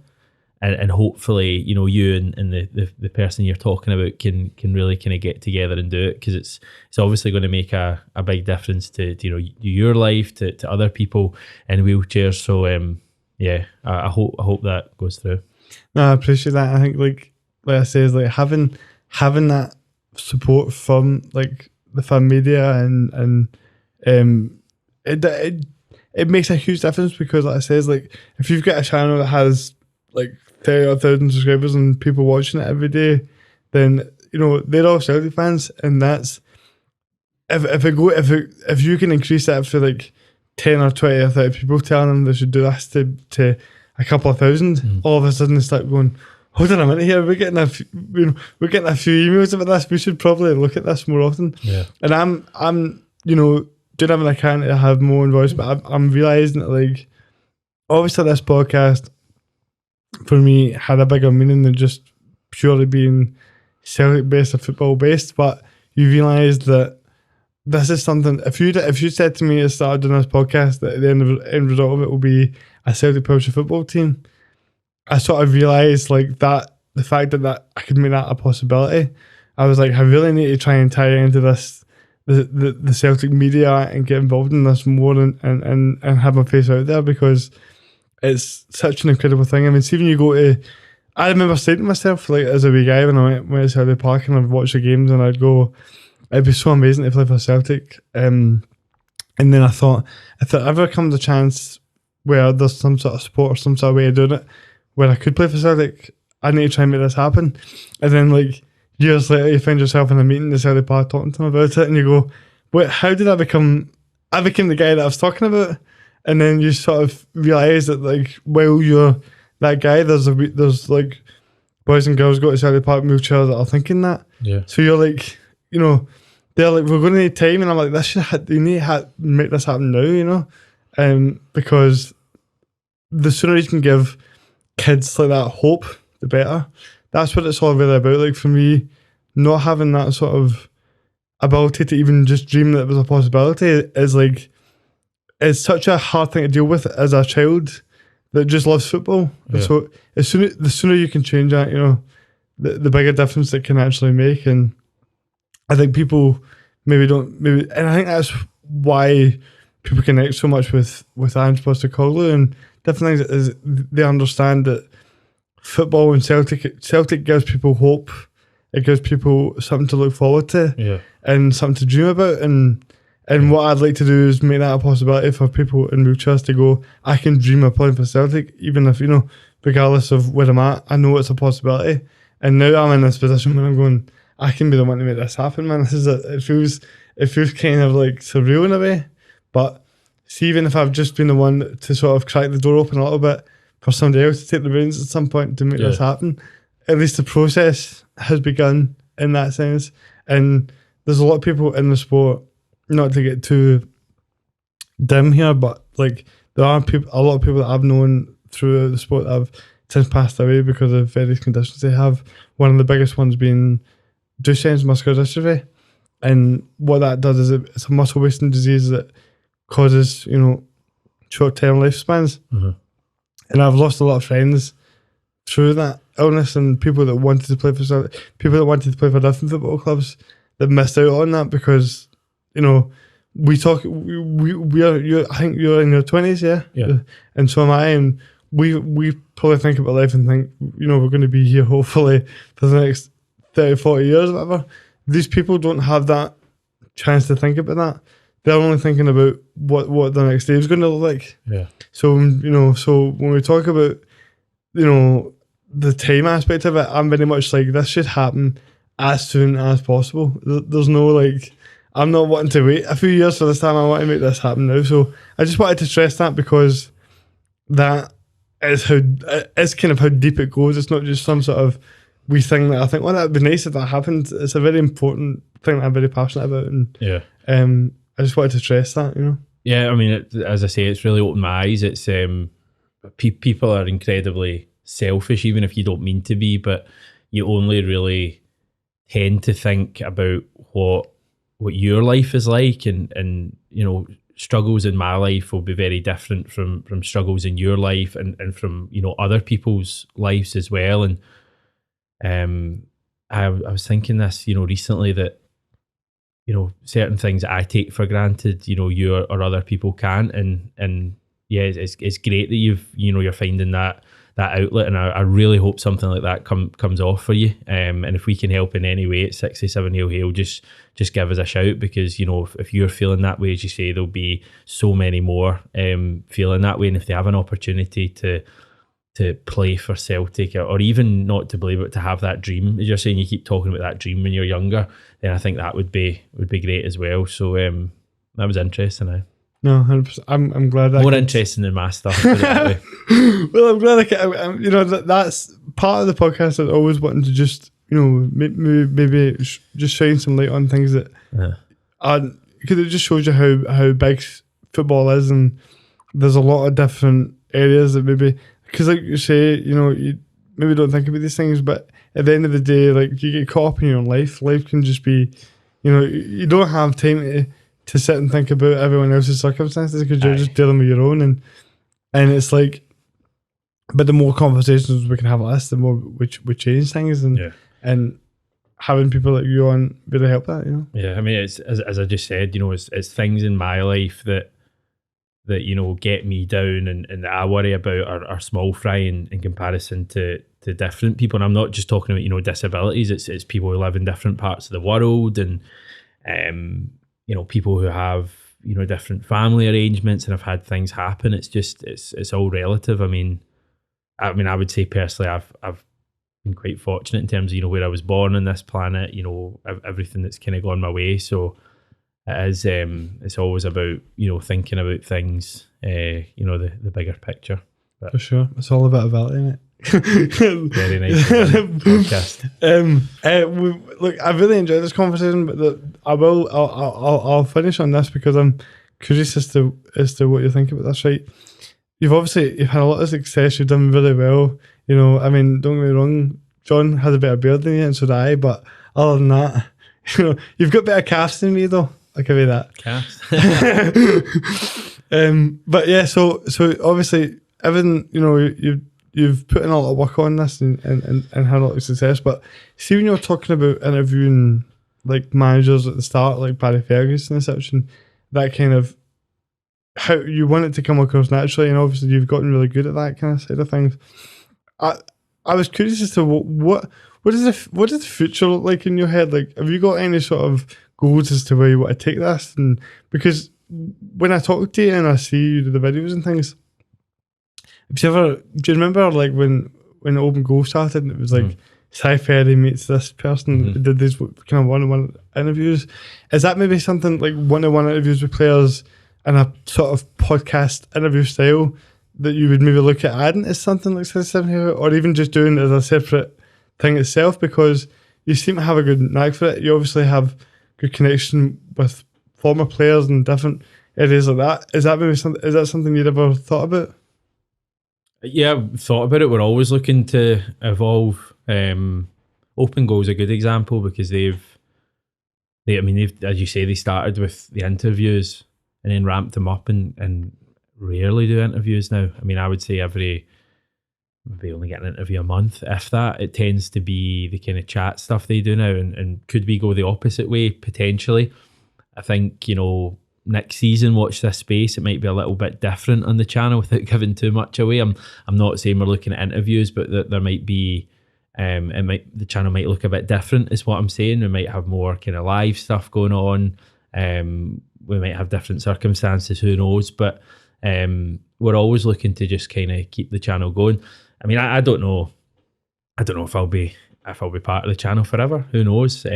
and hopefully, you know, you and the person you're talking about can really kind of get together and do it, because it's obviously going to make a big difference to you know, your life, to other people in wheelchairs. So I hope that goes through. No, I appreciate that. I think like I say, is like having that support from like the fan media and it makes a huge difference, because like I say, is like if you've got a channel that has like 30,000 subscribers and people watching it every day, then you know they're all Celtic fans, and that's if you can increase that for like 10 or 20 or 30 people telling them they should do this to a couple of thousand, all of a sudden they start going, hold on a minute here, we're getting a few emails about this. We should probably look at this more often. Yeah. And I'm doing everything I can to have more voice, but I'm realising that, like, obviously this podcast for me had a bigger meaning than just purely being Celtic based or football based, but you realise that this is something, if you said to me at the start of doing this podcast that the end result of it will be a Celtic Powerchair football team, I sort of realised, like, that the fact that I could make that a possibility, I was like, I really need to try and tie into this, the Celtic media, and get involved in this more and have my face out there, because it's such an incredible thing. I mean, see, when you go to, I remember saying to myself, like, as a wee guy, when I went to Celtic Park and I'd watch the games and I'd go, it'd be so amazing to play for Celtic. And then I thought, if there ever comes a chance where there's some sort of sport or some sort of way of doing it where I could play for Celtic, I need to try and make this happen. And then, like, years later, you find yourself in a meeting in Celtic Park talking to them about it, and you go, wait, how did I become the guy that I was talking about? And then you sort of realise that, like, while you're that guy, there's like boys and girls go to Celtic Park wheelchairs that are thinking that. Yeah. So you're like, they're like, we're going to need time, and I'm like, you need to make this happen now, because the sooner you can give kids like that hope, the better. That's what it's all really about. Like, for me, not having that sort of ability to even just dream that it was a possibility is like, it's such a hard thing to deal with as a child that just loves football. Yeah. So the sooner you can change that, the bigger difference it can actually make. And I think people and I think that's why people connect so much with Ange Postecoglou and different things, is they understand that football and Celtic gives people hope. It gives people something to look forward to, and something to dream about. And what I'd like to do is make that a possibility for people in wheelchairs to go, I can dream of playing for Celtic, even if, regardless of where I'm at, I know it's a possibility. And now I'm in this position where I'm going, I can be the one to make this happen, man. It feels kind of like surreal in a way. But see, even if I've just been the one to sort of crack the door open a little bit for somebody else to take the reins at some point to make this happen, at least the process has begun in that sense. And there's a lot of people in the sport, not to get too dim here, but like, there are a lot of people that I've known through the sport that have since passed away because of various conditions they have. One of the biggest ones being Duchenne's muscular dystrophy. And what that does is it's a muscle wasting disease that causes, short-term lifespans. Mm-hmm. And I've lost a lot of friends through that illness, and people that wanted to play for different football clubs that missed out on that because, I think you're in your 20s, yeah? And so am I, and we probably think about life and think, we're going to be here hopefully for the next 30, 40 years or whatever. These people don't have that chance to think about that. They're only thinking about what the next day is going to look like. Yeah. So, so when we talk about, the time aspect of it, I'm very much like, this should happen as soon as possible. There's no, like, I'm not wanting to wait a few years for this time. I want to make this happen now. So I just wanted to stress that, because that is kind of how deep it goes. It's not just some sort of wee thing that I think, that'd be nice if that happened. It's a very important thing that I'm very passionate about. And I just wanted to stress that, Yeah, I mean, as I say, it's really opened my eyes. It's people are incredibly selfish, even if you don't mean to be, but you only really tend to think about what your life is like, and struggles in my life will be very different from struggles in your life, and from other people's lives as well. And I was thinking this recently, that certain things that I take for granted, you or other people can't, and yeah, it's great that you're finding that outlet, and I really hope something like that comes off for you. And if we can help in any way at 67 Hill Hill, just give us a shout, because if you're feeling that way, as you say, there'll be so many more feeling that way. And if they have an opportunity to play for Celtic, or even not to play, but to have that dream, as you're saying, you keep talking about that dream when you're younger, then I think that would be great as well. So that was interesting. No, 100%. I'm glad. More interesting than my stuff. Put it that way. Well, I'm glad that's part of the podcast. I always wanting to just maybe just shine some light on things that aren't, because it just shows you how big football is, and there's a lot of different areas that maybe, because like you say, you maybe don't think about these things, but at the end of the day, like, you get caught up in your own life. Life can just be, you don't have time to sit and think about everyone else's circumstances, because you're just dealing with your own, and it's like, but the more conversations we can have like this, the more we change things, and having people like you on really help that, Yeah, I mean, it's as I just said, it's things in my life that get me down, and that I worry about are small fry in comparison to different people. And I'm not just talking about disabilities. It's people who live in different parts of the world, and people who have different family arrangements and have had things happen. It's just it's all relative. I mean, I would say personally, I've been quite fortunate in terms of where I was born on this planet. Everything that's kind of gone my way. So it is. It's always about thinking about things. The bigger picture. But for sure, it's all about value, isn't it? Very nice podcast. Look, I really enjoyed this conversation, but I'll finish on this because I'm curious as to what you think about this. Right, you've had a lot of success. You've done really well. I mean, don't get me wrong. John has a bit of beard than you, and so do I. But other than that, you've got better calves than me, though. I'll give you that. Calves. But yeah, so obviously everything, you've put in a lot of work on this and had a lot of success. But see, when you're talking about interviewing like managers at the start, like Barry Ferguson and such, and that kind of how you want it to come across naturally, and obviously you've gotten really good at that kind of side of things. I was curious as to what does the future look like in your head? Like, have you got any sort of goals as to where you want to take this? And because when I talk to you and I see you do the videos and things, do you remember like when Open Goal started and it was like Cy Ferry meets this person, did these kind of one-on-one interviews? Is that maybe something like one-on-one interviews with players in a sort of podcast interview style that you would maybe look at adding as something like 77 here, or even just doing it as a separate thing itself? Because you seem to have a good knack for it. You obviously have good connection with former players in different areas like that. Is that something you'd ever thought about? Yeah, I've thought about it. We're always looking to evolve. Open Goal is a good example because they've, as you say, they started with the interviews and then ramped them up and rarely do interviews now. I mean, I would say maybe only get an interview a month, if that. It tends to be the kind of chat stuff they do now, and could we go the opposite way? Potentially. I think, next season, watch this space, it might be a little bit different on the channel without giving too much away. I'm not saying we're looking at interviews, but that there might be, the channel might look a bit different is what I'm saying. We might have more kind of live stuff going on. We might have different circumstances, who knows? But we're always looking to just kind of keep the channel going. I mean, I don't know if I'll be part of the channel forever. Who knows?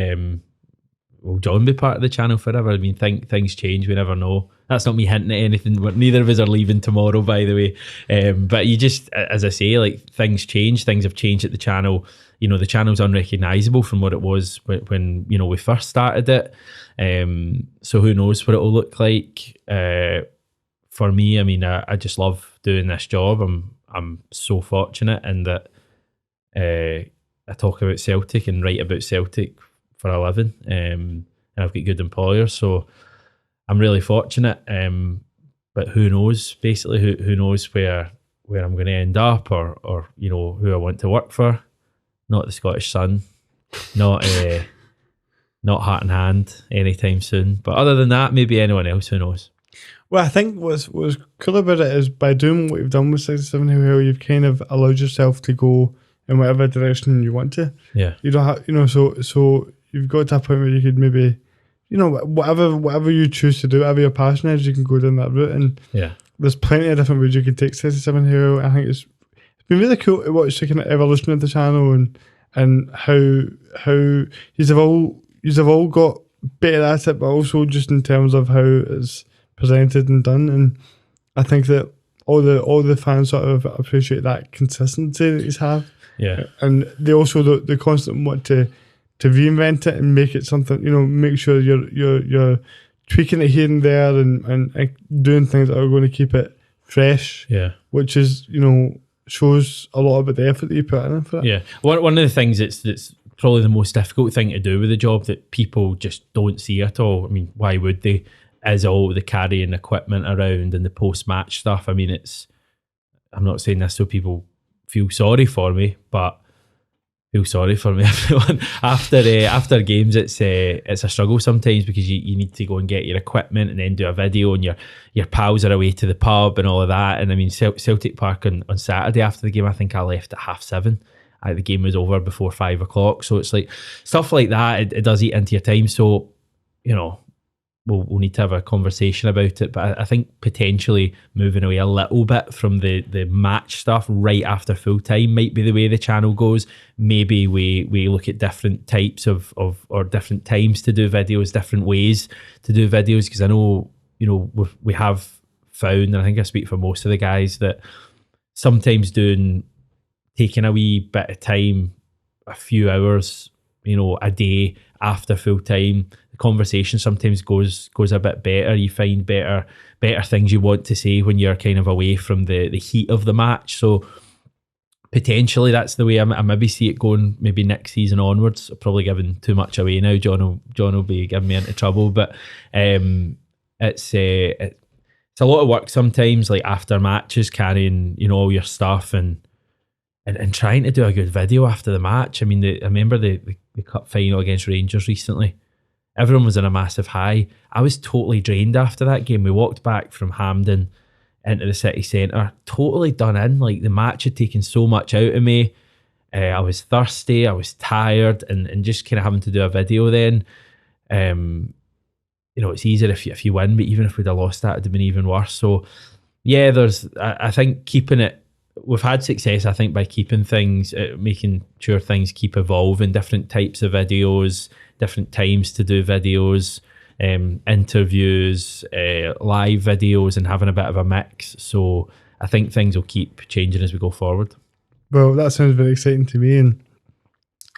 Will John be part of the channel forever? I mean, things change. We never know. That's not me hinting at anything. Neither of us are leaving tomorrow, by the way. But you just, as I say, like, things change. Things have changed at the channel. The channel's unrecognisable from what it was when we first started it. So who knows what it'll look like. For me, I mean, I just love doing this job. I'm so fortunate in that I talk about Celtic and write about Celtic for a living, and I've got good employers, so I'm really fortunate. But who knows? Basically, who knows where I'm going to end up, or who I want to work for? Not the Scottish Sun, not Heart and Hand anytime soon. But other than that, maybe anyone else. Who knows? Well, I think what's cool about it is by doing what you've done with 67 Hill, you've kind of allowed yourself to go in whatever direction you want to. Yeah. You don't have, so you've got to a point where you could maybe, whatever you choose to do, whatever your passion is, you can go down that route. And there's plenty of different ways you could take 67 Hill. I think it's been really cool to watch the kind of evolution of the channel and how you've all got better at it, but also just in terms of how it's presented and done. And I think that all the fans sort of appreciate that consistency that he's have. Yeah. And they also the constant want to reinvent it and make it something, make sure you're tweaking it here and there and doing things that are going to keep it fresh. Yeah. Which is, shows a lot about the effort that you put in for it. Yeah. One of the things that's probably the most difficult thing to do with the job that people just don't see at all. I mean, why would they? Is all the carrying equipment around and the post-match stuff. I mean, I'm not saying this so people feel sorry for me, but feel sorry for me, everyone. After games, it's a struggle sometimes because you need to go and get your equipment and then do a video, and your pals are away to the pub and all of that. And I mean, Celtic Park on Saturday after the game, I think I left at 7:30. The game was over before 5 o'clock. So it's like stuff like that. It does eat into your time. So, we'll need to have a conversation about it, but I think potentially moving away a little bit from the match stuff right after full time might be the way the channel goes. Maybe we look at different types of or different times to do videos, different ways to do videos, because I know we have found, and I think I speak for most of the guys, that sometimes taking a wee bit of time, a few hours, a day after full time, the conversation sometimes goes a bit better. You find better things you want to say when you're kind of away from the heat of the match. So potentially that's the way I maybe see it going, maybe next season onwards. I'm probably giving too much away now. John will be giving me into trouble, but it's a lot of work sometimes, like after matches, carrying all your stuff and trying to do a good video after the match. I mean, I remember the cup final against Rangers recently. Everyone was in a massive high. I was totally drained after that game. We walked back from Hampden into the city centre, totally done in. Like, the match had taken so much out of me. I was thirsty, I was tired, and just kind of having to do a video then. It's easier if you win, but even if we'd have lost that, it'd have been even worse. So yeah, I think keeping it, we've had success, I think, by keeping things, making sure things keep evolving, different types of videos, different times to do videos, interviews, live videos, and having a bit of a mix. So I think things will keep changing as we go forward. Well, that sounds very exciting to me, and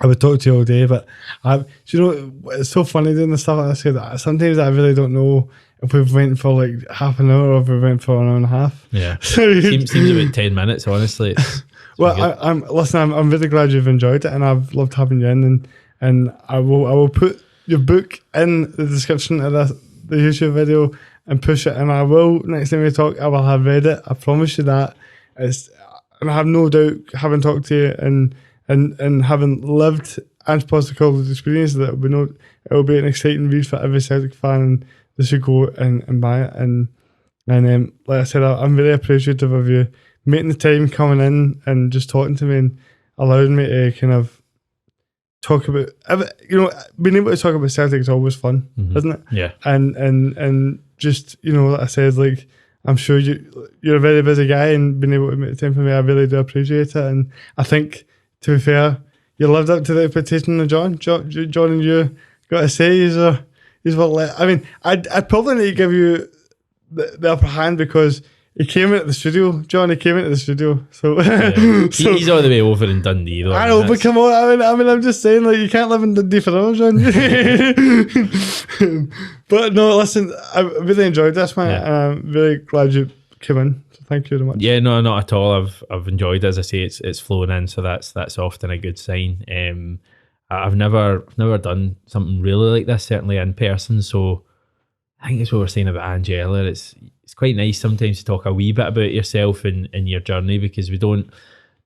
I would talk to you all day, but it's so funny doing the stuff like this, because sometimes I really don't know if we've went for like half an hour or if we went for an hour and a half. Yeah. seems about 10 minutes, honestly. Well, I'm really glad you've enjoyed it, and I've loved having you in, and I will put your book in the description of the YouTube video and push it, and I will, next time we talk, I will have read it. I promise you that. And I have no doubt, having talked to you and having lived Ange Postecoglou's experience, that it will be an exciting read for every Celtic fan, and they should go and buy it. And like I said, I'm very appreciative of you making the time, coming in and just talking to me and allowing me to kind of talk about, being able to talk about Celtic is always fun, isn't it? Yeah. And just, like I said, like, I'm sure you're a very busy guy, and being able to make the time for me, I really do appreciate it. And I think, to be fair, you lived up to the expectation of John. John and you, got to say, he's what. I mean, I'd probably need to give you the upper hand, because he came into the studio. John, he came into the studio. So, he's all the way over in Dundee, though. I know, but come on. I mean, I'm just saying, like, you can't live in Dundee forever, John. But no, listen, I really enjoyed this, man. And I'm really glad you came in. So thank you very much. Yeah, no, not at all. I've enjoyed it. As I say, it's flowing in, so that's often a good sign. I've never done something really like this, certainly in person. So I think it's what we're saying about Ange earlier. It's quite nice sometimes to talk a wee bit about yourself and your journey, because we don't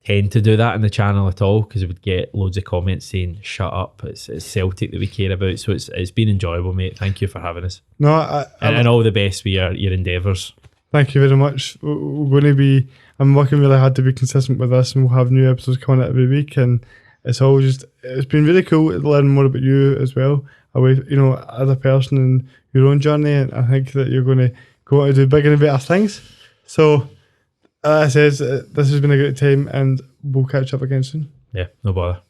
tend to do that in the channel at all, because we would get loads of comments saying, shut up, it's Celtic that we care about. So it's been enjoyable, mate. Thank you for having us. No, and all the best with your endeavours. Thank you very much. I'm working really hard to be consistent with this, and we'll have new episodes coming out every week, and it's been really cool to learn more about you as well, as a person and your own journey, and I think that you're going to go out and do bigger and better things. So, as I said, this has been a great time, and we'll catch up again soon. Yeah, no bother.